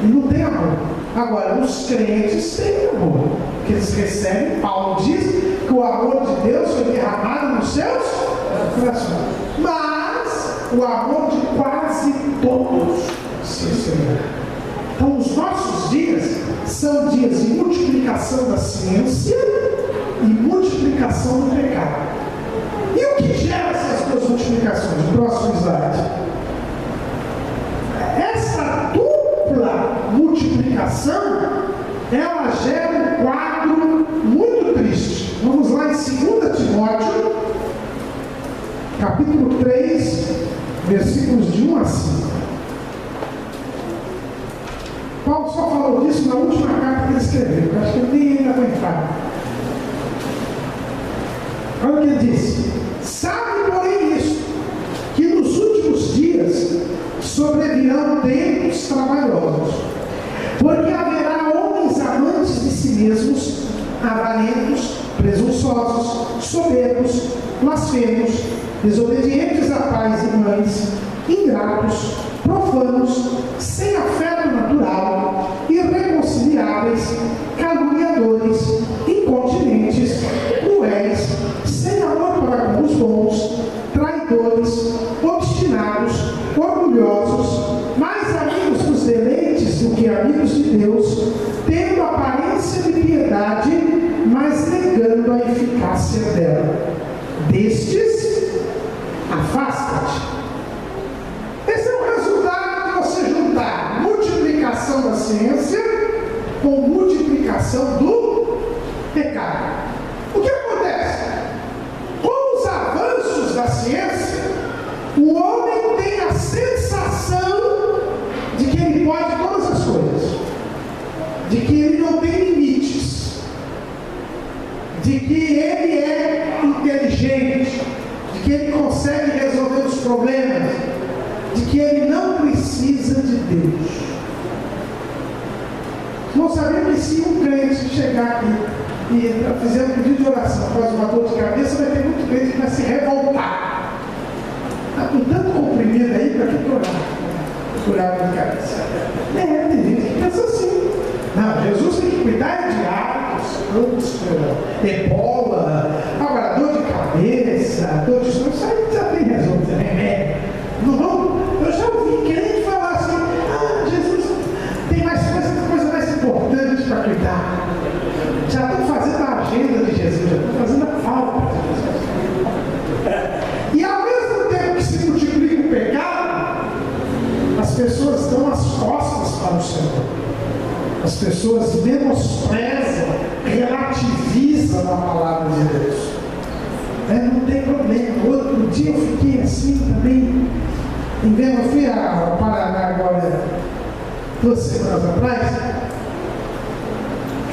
E não tem amor. Agora, os crentes têm amor, que eles recebem. Paulo diz que o amor de Deus foi derramado nos seus corações. Mas o amor de quase todos se esfriará. Então, os nossos dias são dias de multiplicação da ciência e multiplicação do pecado. E o que gera essas duas multiplicações? O próximo slide. Essa dupla multiplicação, ela gera um quadro muito triste. Vamos lá em 2 Timóteo, capítulo 3, versículos de 1 a 5. Paulo só falou disso na última carta que ele escreveu, eu acho que eu nem ainda vou entrar. Olha o que ele disse: sabe, porém, isso, que nos últimos dias sobrevirão tempos trabalhosos, porque haverá homens amantes de si mesmos, avarentos, presunçosos, soberbos, blasfemos, desobedientes a pais e mães, ingratos, profanos, sem afeto natural, irreconciliáveis, caluniadores, incontinentes, cruéis, sem amor para com os bons, traidores, obstinados, orgulhosos, que amigos de Deus, tendo aparência de piedade, mas negando a eficácia dela. Destes, afasta-te. Esse é o resultado de você juntar multiplicação da ciência com multiplicação do pecado. O que acontece? Com os avanços da ciência, o homem tem a sensação de que ele pode todas as coisas, de que ele não tem limites, de que ele é inteligente, de que ele consegue resolver os problemas, de que ele não precisa de Deus. Não sabia que se um crente chegar aqui e fizer um pedido de oração, faz uma dor de cabeça, vai ter muito crente que vai se revoltar. Está com tanto comprimido aí, para que orar? Curar a cabeça. Tem gente que pensa assim. Não, Jesus tem que cuidar de câncer, ebola, agora dor de cabeça, dor de estômago, isso aí já tem resolvido, remédio. Não, eu já ouvi crente falar assim, Jesus tem mais coisa mais importante para cuidar. Já estão fazendo a agenda de Jesus, já estão fazendo a falta de Jesus. E ao mesmo tempo que se multiplica o pecado, as pessoas dão as costas para o Senhor. As pessoas menosprezam, relativizam a palavra de Deus. Não tem problema. Outro dia eu fiquei assim também. Eu fui ao Paraná agora, 2 semanas atrás,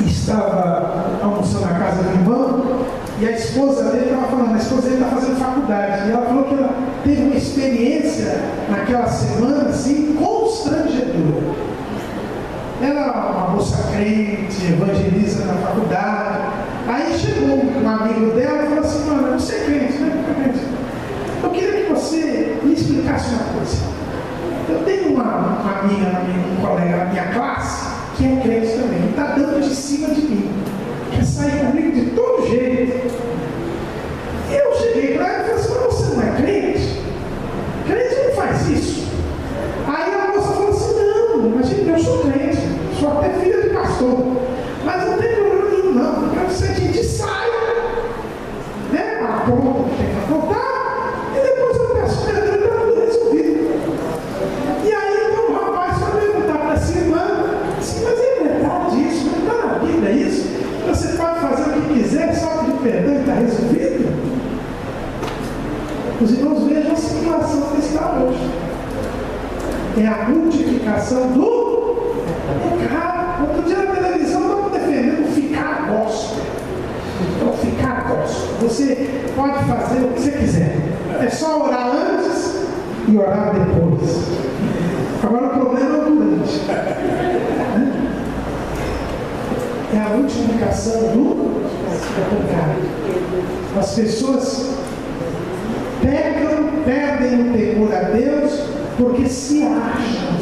e estava almoçando na casa do irmão, e a esposa dele estava falando, a esposa dele está fazendo faculdade, e ela falou que ela teve uma experiência naquela semana assim, constrangedora. Ela é uma moça crente, evangeliza na faculdade. Aí chegou um amigo dela e falou assim, mano, você é crente, né? Eu queria que você me explicasse uma coisa. Eu tenho uma amiga, um colega na minha classe, que é crente também, está dando de cima de mim. Quer sair comigo de todo jeito. Eu cheguei para ela e falei assim, mas você não é crente? Crente não faz isso. Aí a moça falou assim, não, imagina, eu sou crente, sou até filha de pastor, mas não tem problema nenhum não, eu quero ser de saia, né? A ponta que tem que apontar, e depois eu peço perdão e está tudo resolvido. E aí então, o rapaz foi perguntar para essa irmã, assim, mas é verdade isso? Não está na Bíblia isso? Você pode fazer o que quiser, só pedir perdão e está resolvido? Os irmãos vejam a situação que está hoje. É a multiplicação do pecado. Outro dia na televisão estamos defendendo ficar gospel. Então, ficar gospel. Você pode fazer o que você quiser. É só orar antes e orar depois. Agora o problema é o durante. É a multiplicação do pecado. As pessoas pecam, perdem o temor a Deus, porque se acham,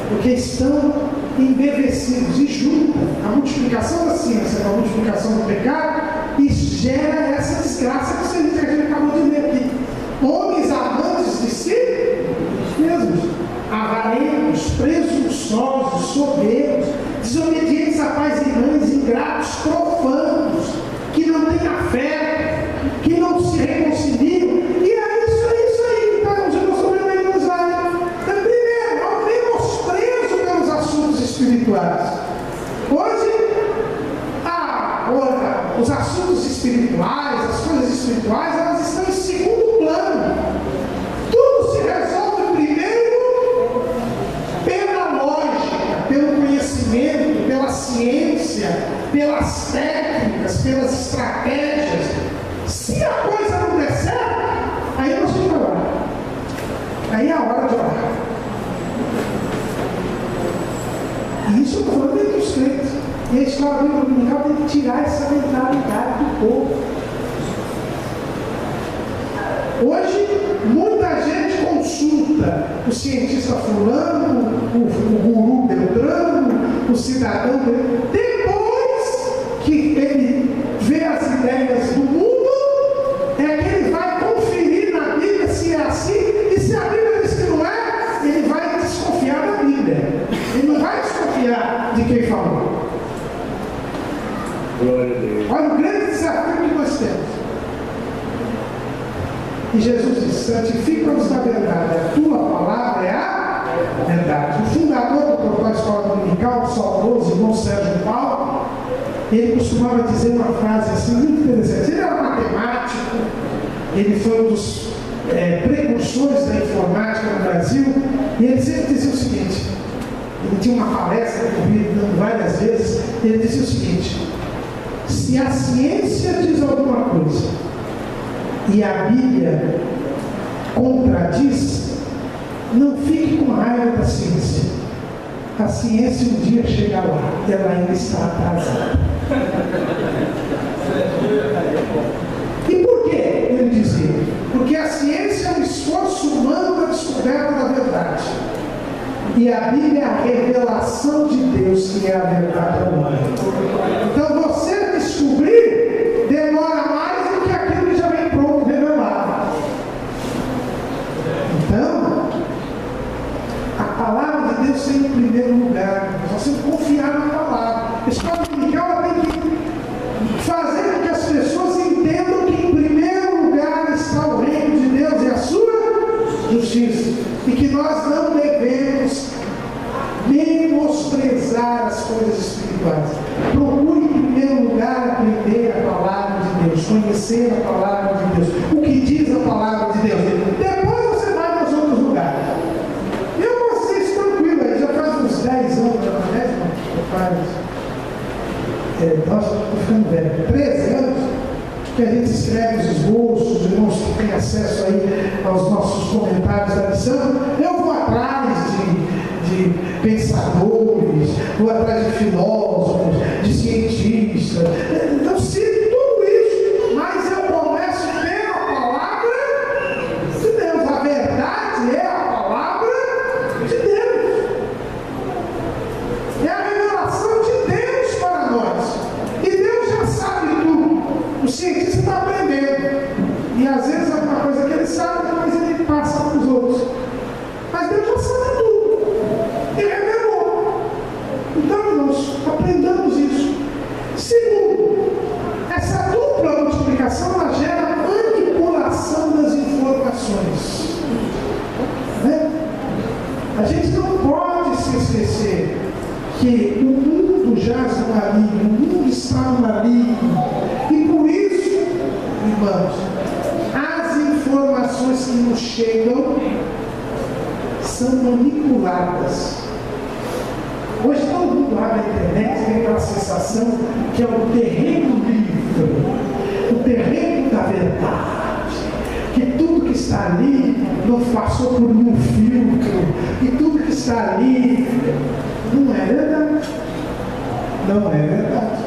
porque estão embevecidos e juntam a multiplicação da ciência com a multiplicação do pecado e gera essa desgraça que a gente acabou de ler aqui. Homens amantes de si mesmos, avarentos, presunçosos, soberbos, desobedientes a pais e mães, ingratos, profanos, que não têm afeto, que não se reconciliam. E é isso aí, então, Jesus sobreveio nos vai. Primeiro, ao menosprezo pelos assuntos espirituais. Hoje, os assuntos espirituais, as coisas espirituais, elas estão em segundo plano. Tudo se resolve primeiro pela lógica, pelo conhecimento, pela ciência, pelas técnicas, pelas estratégias. Se a coisa não der certo, aí nós vamos orar. Aí é a hora de orar. E isso eu estou falando entre os crentes. E a escola bíblica dominical tem que tirar essa mentalidade do povo. Hoje, muita gente consulta o cientista fulano, o guru Beltrano, o cidadão Beltrano. Depois que ele vê as ideias do mundo, é que ele vai conferir na Bíblia se é assim, e se a Bíblia diz que não é, ele vai desconfiar da Bíblia. E Jesus disse: santifica-nos na verdade, a tua palavra é a verdade. O fundador do Propósito Escola Dominical, o saudoso irmão Sérgio Paulo, ele costumava dizer uma frase assim muito interessante. Ele era matemático, ele foi um dos precursores da informática no Brasil, e ele sempre dizia o seguinte: ele tinha uma palestra comigo várias vezes, ele dizia o seguinte: se a ciência diz alguma coisa e a Bíblia contradiz, não fique com raiva da ciência. A ciência um dia chega lá, ela ainda está atrasada. E por que ele dizia? Porque a ciência é um esforço humano da descoberta da verdade. E a Bíblia é a revelação de Deus, que é a verdade humana. Então você descobrir demora mais do que aquilo que já vem pronto, revelado. Então, a palavra de Deus tem em primeiro lugar. Você confiar na palavra. A escola dominical ela tem que fazer com que as pessoas entendam que em primeiro lugar está o reino de Deus e a sua justiça. E que nós não devemos menosprezar as coisas espirituais. Procure em primeiro lugar aprender a palavra de Deus, conhecer a palavra de Deus, o que diz a palavra de Deus. Depois você vai para os outros lugares. Eu vou ser tranquilo aí, já faz uns 10 anos, nossa, estou ficando velho, 13 anos que a gente escreve os esboços, os irmãos que têm acesso aí aos nossos comentários da lição. Eu vou atrás de pensadores, vou atrás de filósofos, de cientistas. Eu sei tudo isso, mas eu começo pela palavra de Deus. A verdade é a palavra de Deus. É a revelação de Deus para nós. E Deus já sabe tudo. O cientista está aprendendo. E às vezes é uma coisa que ele sabe, depois ele passa para os outros. Mas Deus já sabe tudo. Ele revelou. Então, irmãos, aprendamos isso. Segundo, essa dupla multiplicação ela gera manipulação das informações. Né? A gente não pode se esquecer que o mundo jaz no maligno, o mundo está no maligno. E por isso, irmãos, as informações que nos chegam são manipuladas. Hoje todo mundo abre a internet e tem aquela sensação que é o terreno livre, o terreno da verdade, que tudo que está ali não passou por nenhum filtro, e tudo que está ali não é verdade. Não é verdade.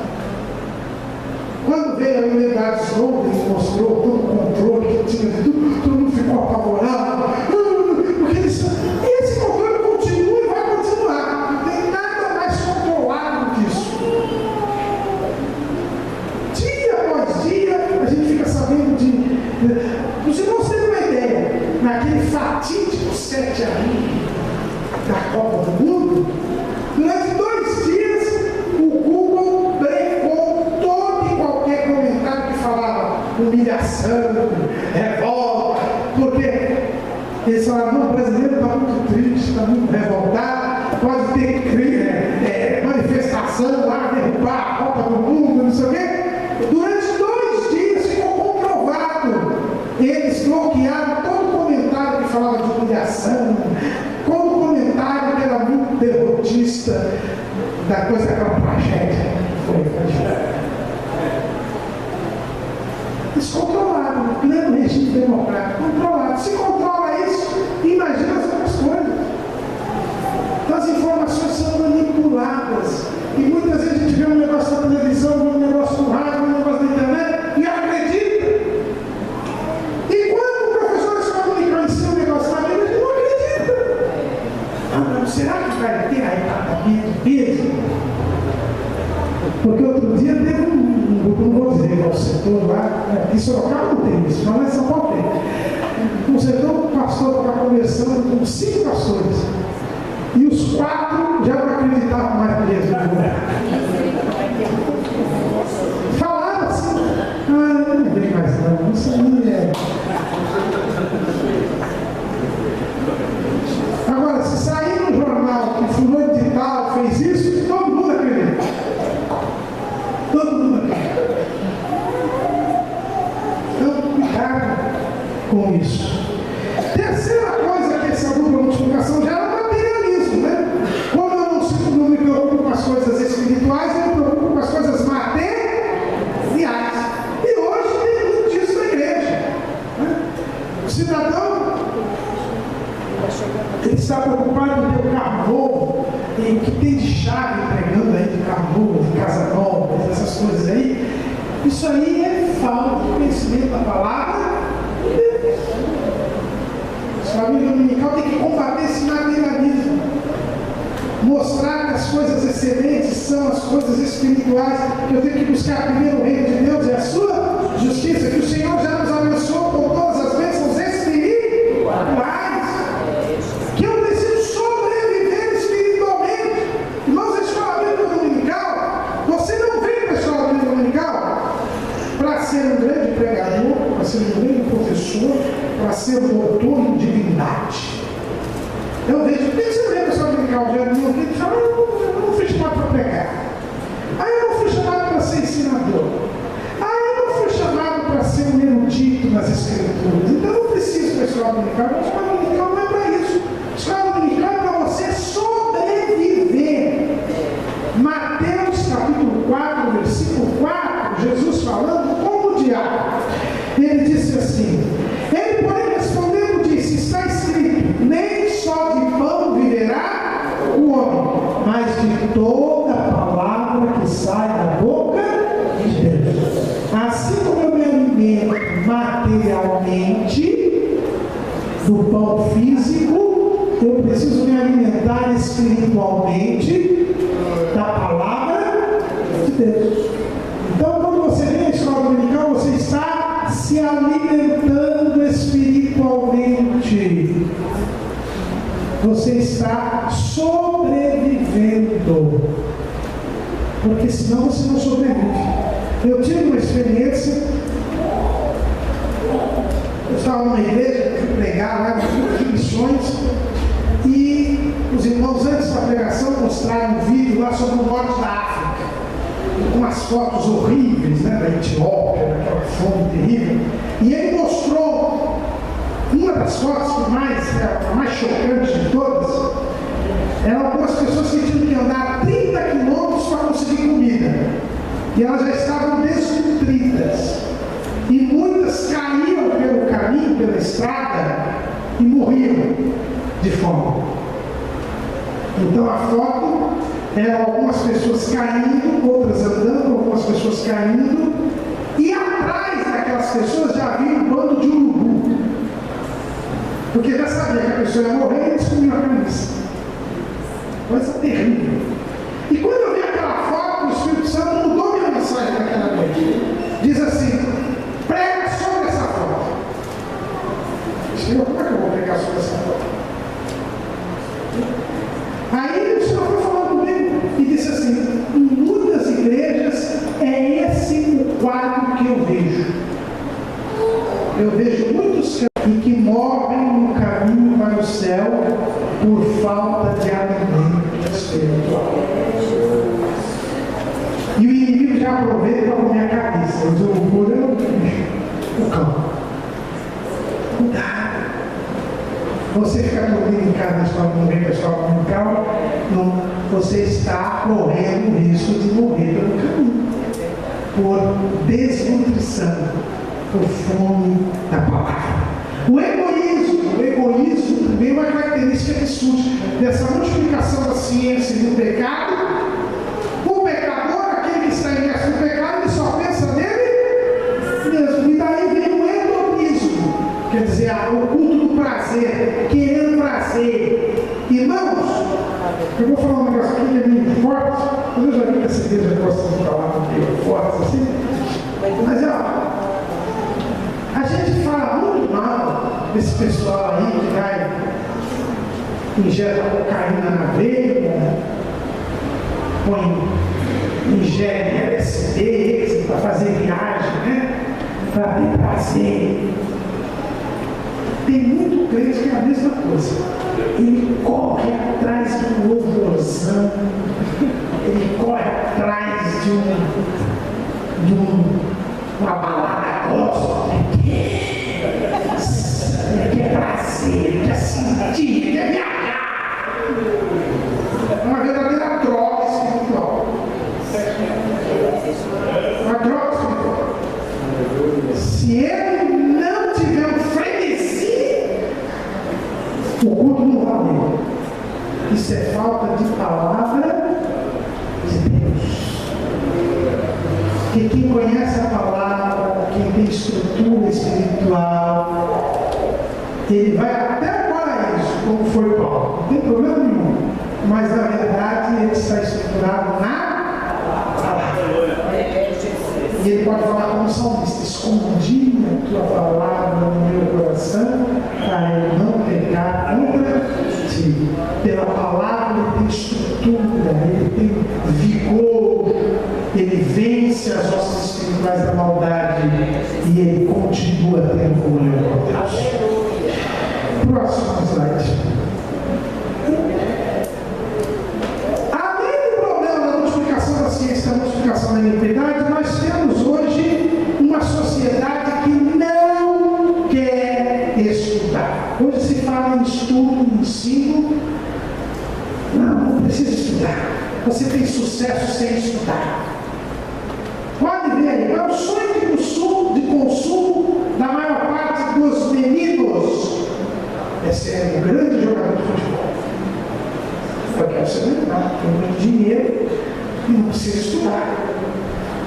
Quando veio a unidade Snowden e mostrou todo o controle que tinha de tudo, todo mundo ficou apavorado. Porque e esse controle continua e vai continuar. Não tem nada mais controlado do que isso. Dia após dia, a gente fica sabendo de. Os irmãos têm uma ideia. Naquele fatídico 7-1 da Copa do Mundo, durante 2 dias, o Google brecou todo e qualquer comentário que falava humilhação, revolta, porque eles falaram: não, o brasileiro está muito triste, está muito revoltado, pode ter manifestação lá, derrubar a Copa do Mundo, não sei o quê. Durante 2 dias ficou comprovado. Eles bloquearam todo comentário que falava de humilhação, todo comentário que era muito derrotista da coisa, daquela tragédia. Eles controlaram, o pleno regime democrático, controlado. Se controla isso, imagina as outras coisas. Então as informações são manipuladas. E muitas vezes a gente vê um negócio na televisão, vê um negócio no rádio, vê um negócio na internet e acredita. E quando o professor da escola dominical ensina um negócio na Bíblia, ele não acredita. Ah, não, será que vai ter aí a Bíblia de peso? Porque outro dia teve um grupo, não vou dizer qual setor lá, em Sorocaba não tem isso, mas lá em São Paulo tem. Um setor, o pastor estava conversando com 5 pastores. E os 4 já não acreditavam mais mesmo no lugar. Falaram assim: ah, não vem mais não, isso aí é. com isso. Terceira coisa que essa dupla multiplicação gera é o materialismo, né? Como eu não me preocupo com as coisas espirituais, eu me preocupo com as coisas materiais. E hoje tem muito disso na igreja, né? O cidadão, ele está preocupado em ter um carro novo, em o que tem de chave entregando aí de carro novo, de casa nova, essas coisas aí. Isso aí é falta de conhecimento da palavra de Deus. A família dominical tem que combater esse materialismo, mostrar que as coisas excelentes são as coisas espirituais, que eu tenho que buscar primeiro o reino de Deus e a sua justiça, que o Senhor já nos abençoou com todas as bênçãos espirituais, que eu preciso sobreviver espiritualmente. Irmãos, a escola bíblica dominical, você não vem para a escola bíblica dominical para ser um grande pregador, para ser um grande professor, para ser um doutor em divindade. Eu vejo, por que você lembra só de ligar o dia do meu filho e fala, eu não fui chamado para pregar. Eu não fui chamado para ser ensinador. Eu não fui chamado para ser um erudito nas escrituras. Então eu não preciso da escola dominical. A escola dominical não é para isso. A escola dominical é para você sobreviver. Mateus capítulo 4, versículo 4, Jesus falando como o diabo. Ele disse assim, ele porém respondendo disse, está escrito, nem só de pão viverá o homem, mas de toda palavra que sai da boca de Deus. Assim como eu me alimento materialmente do pão físico, eu preciso me alimentar espiritualmente da palavra de Deus. Então, quando você vem à escola dominical, você está se alimentando espiritualmente. Você está sobrevivendo. Porque senão você não sobrevive. Eu tive uma experiência. Eu estava numa igreja, fui pregar lá, de missões. E os irmãos, antes da pregação, mostraram um vídeo lá sobre o norte da África. Com umas fotos horríveis, né, da Etiópia, daquela fome terrível. E ele mostrou uma das fotos que a mais chocante de todas, eram algumas pessoas que tinham que andar 30 quilômetros para conseguir comida. E elas já estavam desnutridas. E muitas caíam pelo caminho, pela estrada, e morriam de fome. Então a foto eram algumas pessoas caindo, outras andando, algumas pessoas caindo, e atrás daquelas pessoas já havia um bando de urubu. Porque já sabia que a pessoa ia morrer e eles comiam a cabeça. Coisa terrível. E quando eu vi aquela foto, o Espírito Santo mudou minha mensagem naquela noite. Diz assim, prega sobre essa foto. Senhor, como é que eu vou pregar sobre essa foto? Aí o Senhor foi falando comigo e disse assim, em muitas igrejas é esse o quadro que eu vejo. Eu vejo muitos que morrem no caminho para o céu por falta de alimento espiritual. E o inimigo já aproveita para comer a cabeça. Mas o cão. Cuidado. Você fica dormindo em casa, não vem para a escola dominical, você está correndo o risco de morrer pelo caminho. Por desnutrição, por fome da palavra. O egoísmo também é uma característica que surge dessa multiplicação da ciência e do pecado. O pecador, aquele que está imerso no pecado, ele só pensa nele mesmo. E daí vem o hedonismo, quer dizer, o culto do prazer, querendo prazer. Irmãos, eu vou falar um negócio aqui que é meio forte, mas eu já vi que essa igreja gosta de falar meio forte assim. Mas a gente fala muito mal desse pessoal aí que vai injeta cocaína na veia, ingere LSD para fazer viagem, né? Para ter prazer. Tem muito crente que é a mesma coisa. Ele corre atrás de um louvorzão, ele corre atrás de uma balada gospel. o culto não vale. Isso é falta de palavra de Deus. Porque quem conhece a palavra, quem tem estrutura espiritual, ele vai até o paraíso, como foi Paulo. Não tem problema nenhum. Mas na verdade ele está estruturado na palavra. E ele pode falar como salmista: escondi a tua palavra no meu coração para eu não pecar contra ti. Pela palavra ele tem estrutura, ele tem vigor, ele vence as hostes espirituais da maldade e ele continua tendo comunhão com Deus. Próximo slide. Além do problema da multiplicação da ciência, da multiplicação da iniquidade, nós temos hoje uma sociedade que não quer estudar. Hoje se fala em estudo, em ensino. Não precisa estudar. Você tem sucesso sem estudar. Pode ver, é o sonho de consumo da maior parte dos meninos. É ser um grande jogador de futebol. Eu quero ser melhor, tem muito dinheiro e não precisa estudar.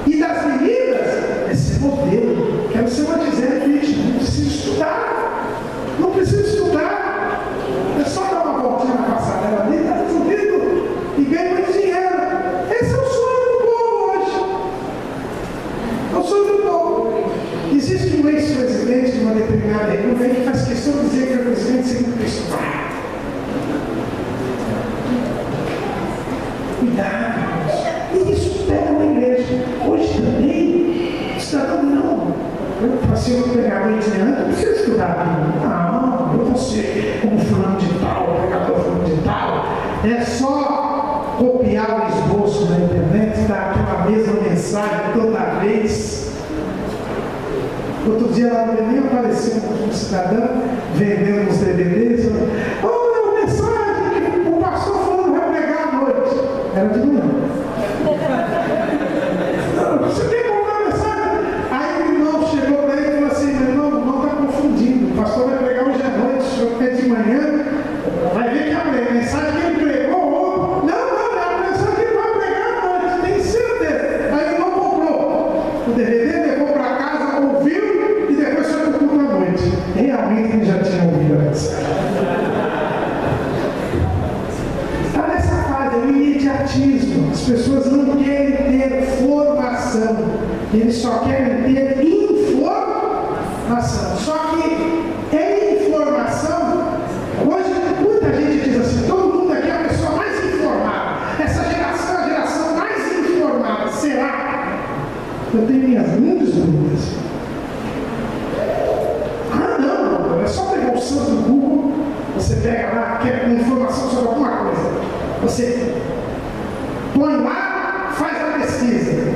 E das meninas, é ser modelo. Quero ser uma Gisele Bündchen, não precisa estudar. Não precisa estudar. É só dar uma voltinha na passarela ali, está resolvido e ganha muito dinheiro. Esse é o sonho do povo hoje. É o sonho do povo. Existe um ex-presidente de uma determinada república que faz questão de dizer que é o presidente sem estudar. Cuidado. E isso pega uma igreja. Hoje também, cidadão não. Se eu pegar a noite antes, não precisa estudar. Não, eu vou ser como fulano de tal, pregador fulano de tal. É só copiar o esboço na internet, dar aquela mesma mensagem toda vez. Outro dia lá no Belém apareceu um cidadão vendendo uns DVDs. Olha a mensagem que o pastor falando vai pregar à noite. Era de manhã. Você tem que comprar a mensagem? Aí o irmão chegou para ele e falou assim: meu irmão, não está confundindo. O pastor vai pregar hoje à noite, o senhor quer de manhã. Vai ver que a mensagem que ele pregou, não, é a mensagem que ele vai pregar à noite, tem certeza. Aí o irmão comprou o DVD, levou para casa, ouviu e depois foi para o culto à noite. Realmente ele já tinha ouvido a mensagem. Está nessa fase, é o imediatismo. As pessoas não querem ter formação, eles só querem ter informação. Só que em informação, hoje muita gente diz assim: todo mundo aqui é a pessoa mais informada. Essa geração é a geração mais informada. Será? Eu tenho minhas muitas dúvidas. Ah, não, é só pegar o santo do Google, você pega lá, quer informação sobre alguma coisa, você põe lá, faz a pesquisa.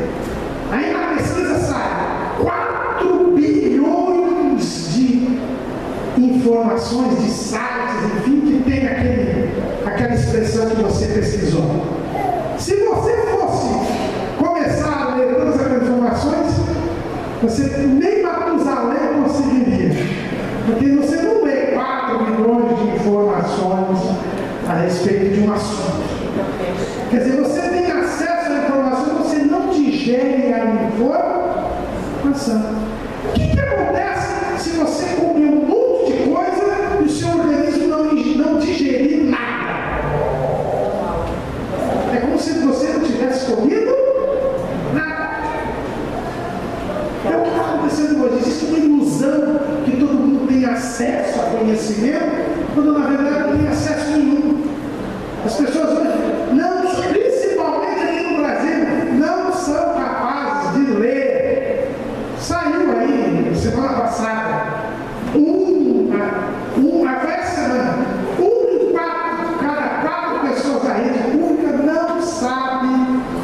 Aí na pesquisa sai 4 bilhões de informações, de sites, enfim, que tem aquela expressão que você pesquisou. Se você fosse começar a ler todas aquelas informações, você nem Matusalém conseguiria. Porque você não lê 4 bilhões de informações a respeito de um assunto. Quer dizer, você tem acesso à informação, você não digere a informação. O que acontece se você comer um monte de coisa e o seu organismo não digerir nada? É como se você não tivesse comido nada. É o que está acontecendo hoje. Existe uma ilusão que todo mundo tem acesso a conhecimento, quando na verdade não tem acesso nenhum. As pessoas hoje, principalmente aqui no Brasil, não são capazes de ler. Saiu aí, semana passada, cada 4 pessoas da rede pública não sabe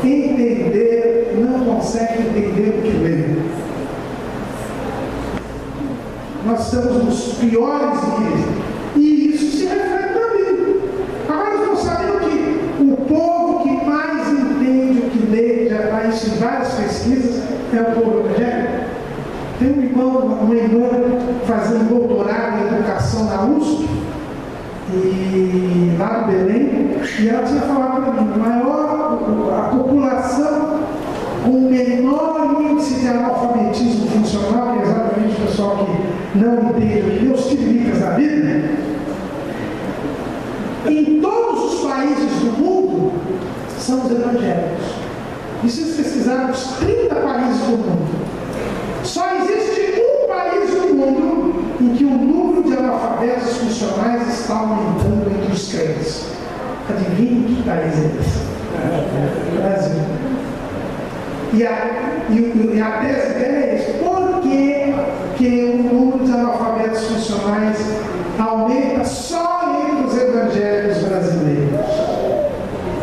entender, não consegue entender o que lê. Nós estamos nos piores níveis. E isso se reflete na vida. Agora nós estamos sabendo que o povo que mais entende o que lê, já está isso em várias pesquisas, é o povo evangélico. Tem uma irmã fazendo doutorado em educação na USP, E ela tinha falado para mim, a população com o menor índice de analfabetismo funcional, que é exatamente o pessoal que não entende o que Deus tiricas da vida, em todos os países do mundo são os evangélicos. E se vocês pesquisarem os 30 países do mundo, só existe um país do mundo em que o número de analfabetos funcionais está aumentando entre os crentes. Adivinha que país é esse? Brasil. E a tese dela é isso. Por que o número de analfabetos funcionais aumenta só entre os evangélicos brasileiros?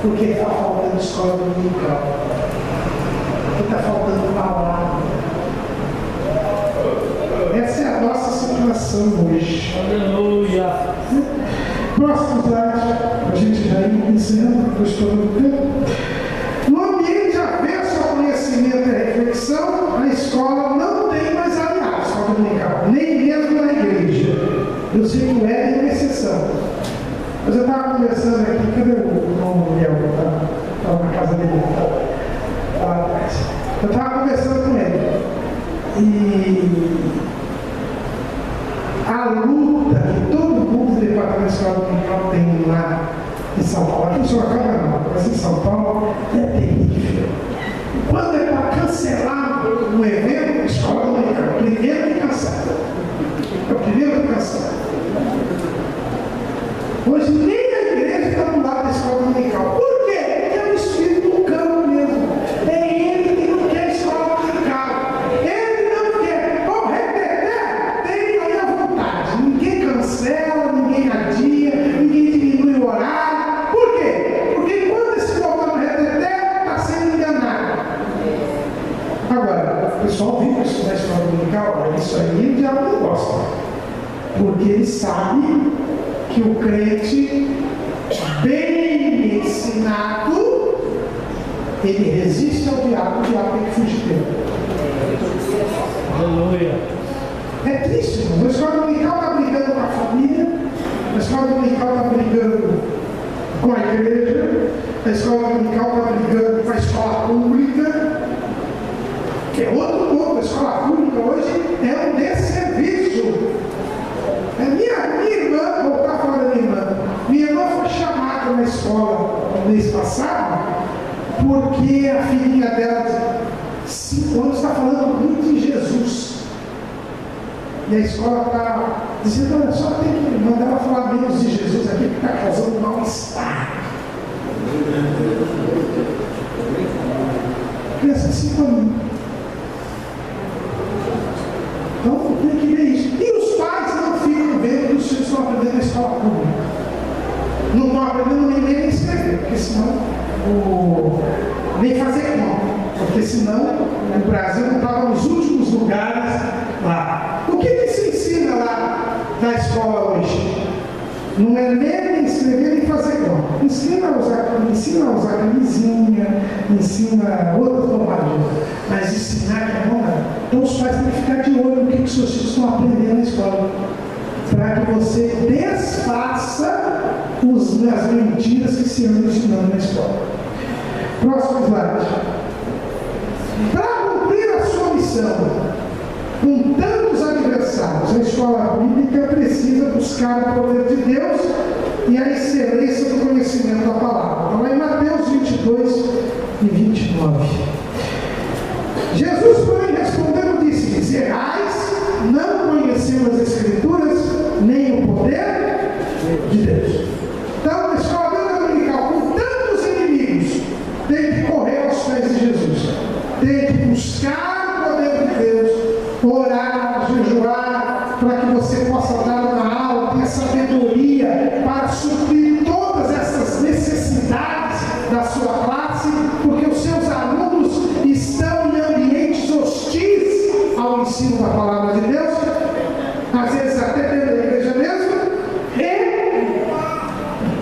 Porque está faltando escola dominical. Porque está faltando palavra. Essa é a nossa situação hoje. Aleluia. Próximo slide, a gente já ir iniciando, depois todo o tempo. No ambiente avesso ao conhecimento e à reflexão, a escola não tem mais aliados, a escola dominical, nem mesmo na igreja. Eu sei que o Éden é uma exceção. Mas eu estava conversando aqui, cadê o irmão Miguel? Estava na casa dele, lá atrás. Eu estava conversando com ele. E a luta que todo mundo do departamento de escola dominical tem lá em São Paulo, aqui em Sorocaba não, mas em São Paulo é terrível. Quando é para cancelar um evento, a escola dominical, o primeiro que cancela. É o primeiro que cancela. Hoje nem a igreja está do lado da escola dominical. Por quê? Porque é o espírito do campo mesmo. É ele que não quer escola dominical. Ele não quer. Bom, repetir, tem aí à vontade. Ninguém cancela, ninguém adia, ninguém diminui o horário. Por quê? Porque quando esse povo não repetir, está sendo enganado. Agora, o pessoal vem para estudar a escola dominical, isso aí o diabo não gosta. Porque ele sabe que o crente bem ensinado, ele resiste ao diabo, o diabo tem que fugir dele. Aleluia. É triste, irmão. A escola dominical está brigando com a família, a escola dominical está brigando com a igreja, a escola dominical está brigando com a escola pública, que é outro ponto. A escola pública hoje é um desserviço. Minha irmã, vou estar falando da minha irmã. Minha irmã foi chamada na escola no mês passado, porque a filhinha dela de 5 anos está falando muito de Jesus. E a escola está dizendo, olha, só tem que mandar ela falar menos de Jesus aqui, que está causando mal-estar. Criança de 5 anos. Então tem que ver isso. E os pais não ficam vendo que os filhos estão aprendendo na escola pública. Não estão aprendendo nem ler nem escrever, porque senão nem fazer conta. Porque senão o Brasil não estava nos últimos lugares lá. O que se ensina lá na escola hoje? Não é ler, nem escrever, nem fazer conta. Ensina a usar camisinha, ensina outras bobagens. Mas ensinar que é bom, né? Então os pais têm que ficar de olho no que os seus filhos estão aprendendo na escola. Para que você desfaça as mentiras que se andam ensinando na escola. Próximo slide. Para cumprir a sua missão, com tantos adversários, a escola bíblica precisa buscar o poder de Deus e a excelência do conhecimento da palavra. Então, lá em Mateus 22 e 29. Jesus, porém, respondendo, disse-lhes: errais, não conhecendo as Escrituras, nem o poder de Deus. Então, a escola dominical, com tantos inimigos, tem que correr aos pés de Jesus. Tem que buscar o poder de Deus, orar, jejuar, para que você possa dar uma aula, ter sabedoria para suprir todas essas necessidades da sua classe, porque os seus alunos estão em ambientes hostis ao ensino da palavra de Deus, às vezes até dentro da igreja mesmo, e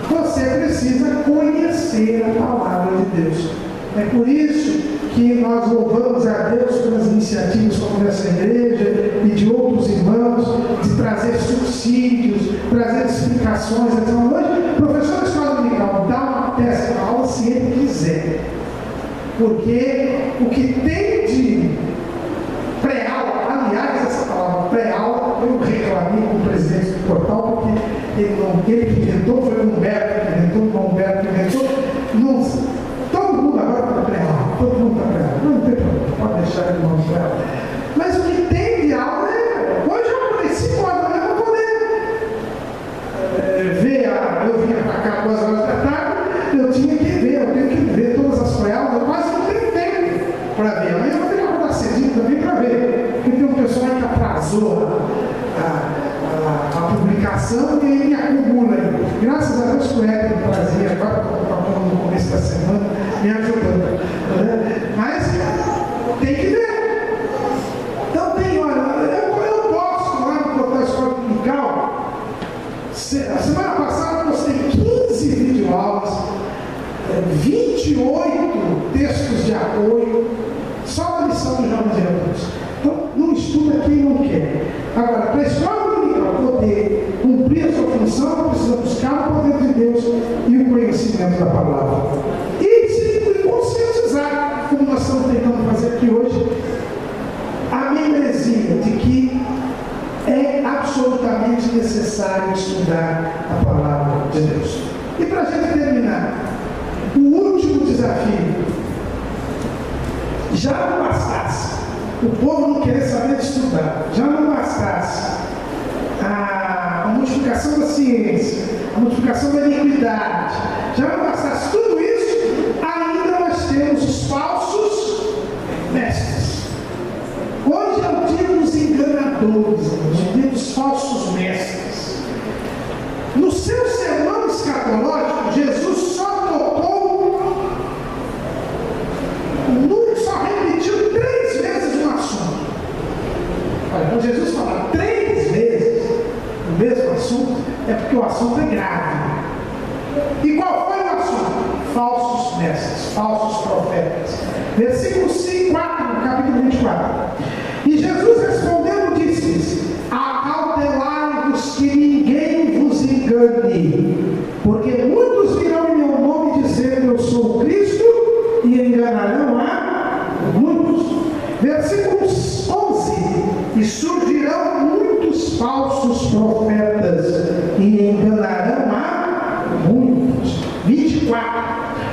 você precisa conhecer a palavra de Deus. É por isso que nós louvamos a Deus pelas iniciativas como essa igreja e de outros irmãos, de trazer subsídios, trazer explicações. Então, hoje, professor da escola dominical dá uma porque o que tem de pré-aula, aliás, essa palavra pré-aula, eu reclamei com o presidente do portal, porque ele que inventou, foi o Humberto que inventou, o Humberto que inventou, todo mundo agora está pré-aula, todo mundo está pré-aula, não tem problema, pode deixar ele não pré-aula. Mas o que tem de aula hoje eu acordei 5 horas da manhã para poder ver, eu vinha para cá 2 horas da tarde, eu tinha que ver, eu tenho que ver todas as pré-aulas, eu quase não tenho tempo para ver, amanhã eu vou ter que acordar cedinho também para ver, porque tem um pessoal que atrasou a publicação e ele me acumula aí. Graças a Deus que o Edson trazia, agora estou no começo da semana, me ajudando. Mas tem que ver. Então tem, olha, eu posso lá no portal Escola Dominical. A semana passada eu postei 15 videoaulas, 28 textos de apoio, só na lição dos jovens e adultos. Então, não estuda quem não quer. Agora, para a escola dominical poder cumprir a sua função, precisa buscar o poder de Deus e o conhecimento da palavra. E se conscientizar, como nós estamos tentando fazer aqui hoje, a membresia de que é absolutamente necessário estudar a palavra de Deus. E para a gente terminar, o último desafio, já não bastasse o povo não querer saber de estudar, já não bastasse a multiplicação da ciência, a multiplicação da iniquidade, já não bastasse tudo isso, ainda nós temos os falsos mestres. Hoje é o dia dos enganadores, o dia dos falsos mestres. No seu sermão escatológico, Jesus só repetiu 3 vezes um assunto. Olha, quando Jesus fala 3 vezes o mesmo assunto, é porque o assunto é grave. E qual foi o assunto? Falsos mestres, falsos profetas. Versículo 4, no capítulo 24. E Jesus respondendo disse-lhes: acautelai-vos que ninguém vos engane, porque muitos virão em meu nome dizendo eu sou o Cristo, e enganarão a muitos. Versículo 11: e surgirão muitos falsos profetas, e enganarão a muitos. 24: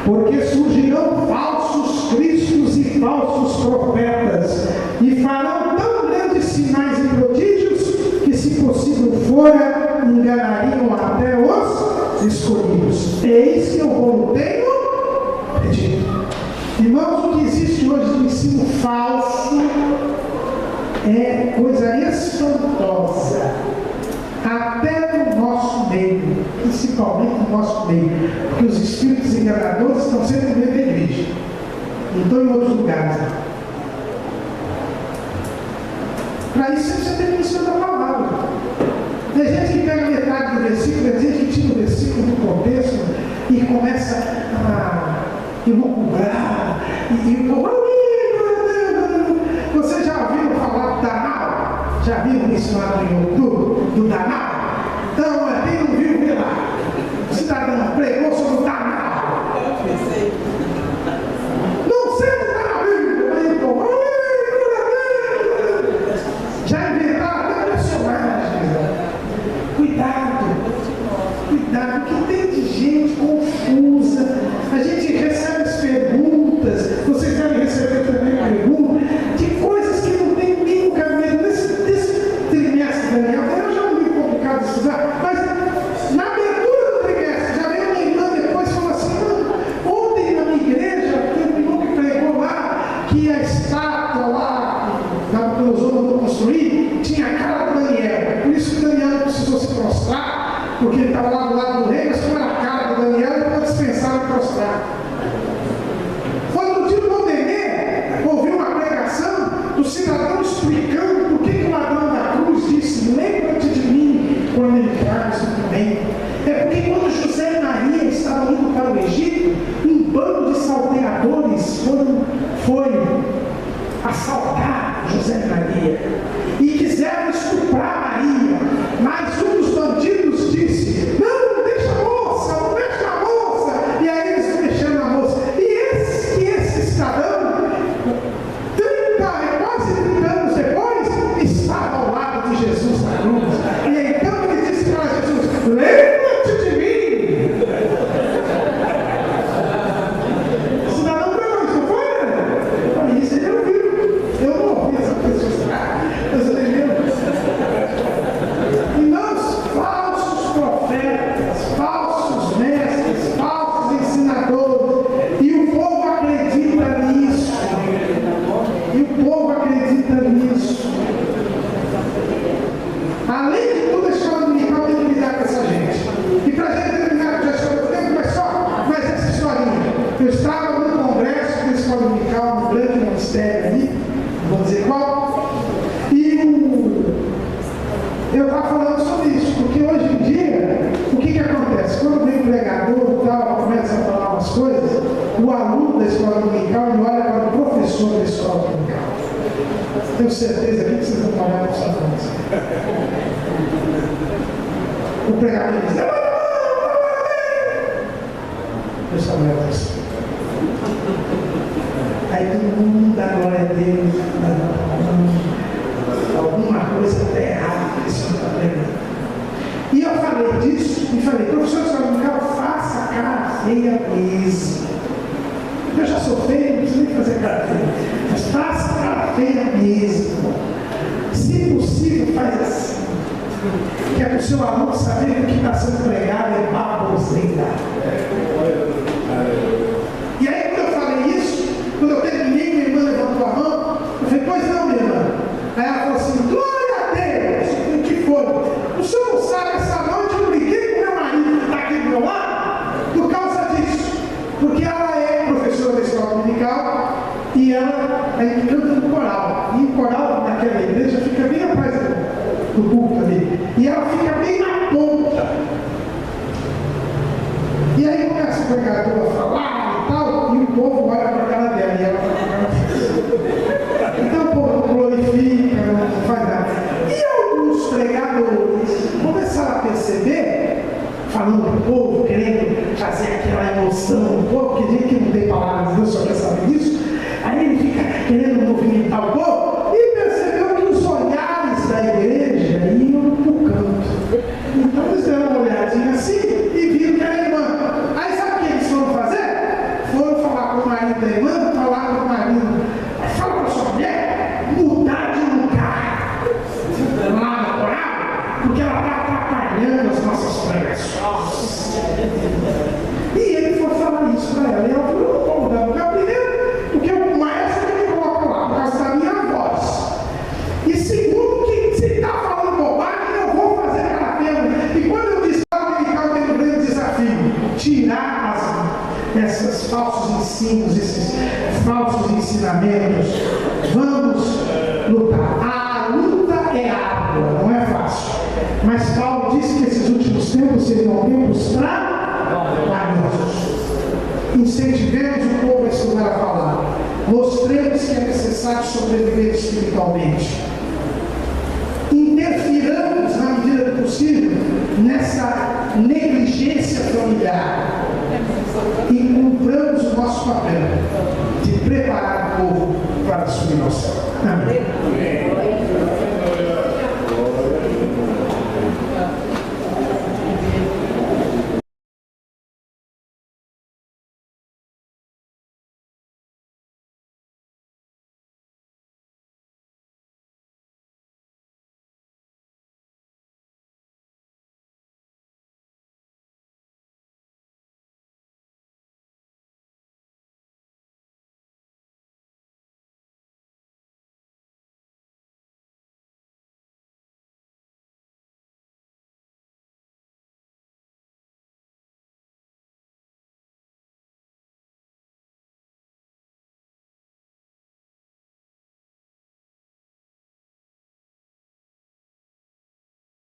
porque surgirão falsos cristos e falsos profetas, e farão tão grandes sinais e prodígios, que se possível fora, enganariam até os escolhidos. Eis que eu vou tenho pedido. Irmãos, o que existe hoje de ensino falso é coisa espantosa, até no nosso meio, principalmente no nosso meio, porque os espíritos enganadores estão sempre no meio da igreja, não estão em outros lugares. Para isso você tem que ensinar a palavra. Tem gente que pega metade do versículo, tem gente que tira o versículo do contexto e começa a elucubrar Você já ouviu falar do Danal? Já viu isso lá no YouTube? Do Danal? Então, quem não viu, vê lá. O cidadão pregou sobre o Danal. Não sei do Danal. Já inventaram até personagens. Cuidado, que tem de gente confusa. A gente recebe as perguntas, vocês devem receber também perguntas de coisas que não tem nem cabimento. Nesse trimestre, Daniel, eu já não me complicado de estudar, mas na abertura do trimestre, já veio uma irmã depois e falou assim: ontem na minha igreja, tem um irmão que pregou lá que a estátua lá que o Zona mandou construir tinha a cara do Daniel. Por isso que o Daniel precisou se prostrar, porque ele estava lá do lado do rei, mas como era a cara do Daniel, ele pode dispensar e prostrar. Foi no dia do Valdemar, ouviu uma pregação do cidadão explicando por que o ladrão da cruz disse: lembra-te de mim quando ele traz o sofrimento. É porque quando José e Maria estavam indo para o Egito, um bando de salteadores foi assaltar José e Maria e quiseram estuprar Maria, mas um dos bandidos disse: não Além de tudo, a escola dominical tem que lidar com essa gente. E para a gente terminar com a escola dominical, mas só mais essa historinha. Eu estava no congresso da escola dominical, no grande ministério ali, não vou dizer qual, e eu estava falando sobre isso, porque hoje em dia, o que acontece? Quando vem o pregador e tal, começa a falar umas coisas, o aluno da escola dominical ele olha para o professor da escola dominical. Tenho certeza aqui que vocês vão olhar para os alunos. O pregador diz: Deus está vendo isso. Aí todo mundo dá glória a Deus, alguma coisa está errada que esse senhor está pregando. E eu falei disso e falei: professor de escola dominical, faça cara feia mesmo. Eu já sou feio, não preciso nem fazer cara feia. Mas faça cara feia mesmo. Se possível, faz assim. Que é para o seu aluno saber que o que está sendo pregado é baboseira. E aí, quando eu falei isso, quando eu terminei, minha irmã levantou a mão. Eu falei: pois não, minha irmã. Aí ela falou assim: glória a Deus. O que foi? O senhor não sabe, essa noite eu briguei com meu marido que está aqui do meu lado por causa disso. Porque ela é professora da escola dominical e ela canta no coral. E o coral naquela igreja fica bem atrás do púlpito ali. E ela fica bem na ponta. E aí começa o pregador a falar e tal, e o povo olha para a cara dela e ela está com a cara. Então o povo glorifica, não faz nada. E alguns pregadores começaram a perceber, falando para o povo, querendo fazer aquela emoção do povo, que diz que não tem palavras de Deus, só quer saber disso. Aí ele fica querendo movimentar o povo e percebeu que os olhares da igreja iam para o canto. Então eles deram uma olhadinha assim e viram que era a irmã. Aí sabe o que eles foram fazer? Foram falar com o marido da irmã, falar com o marido. Fala para a sua mulher mudar de lugar lá no coral, porque ela está atrapalhando as nossas pregações. E ele foi falar isso para ela. E ela falou: eu não vou mudar de lugar primeiro, porque o maestro que me coloca lá, por causa da minha voz. E segundo, que se está falando bobagem, eu vou fazer aquela pena. E quando eu disse para o dominical, tem um grande desafio: tirar esses falsos ensinos, esses falsos ensinamentos. Vamos lutar. A luta é árdua, não é fácil. Mas Paulo disse que esses últimos tempos seriam tempos trabalhosos. Incentivemos o povo a estudar a palavra. Mostremos que é necessário sobreviver espiritualmente. Interfiramos, na medida do possível, nessa negligência familiar. E cumpramos o nosso papel de preparar o povo para assumir nossa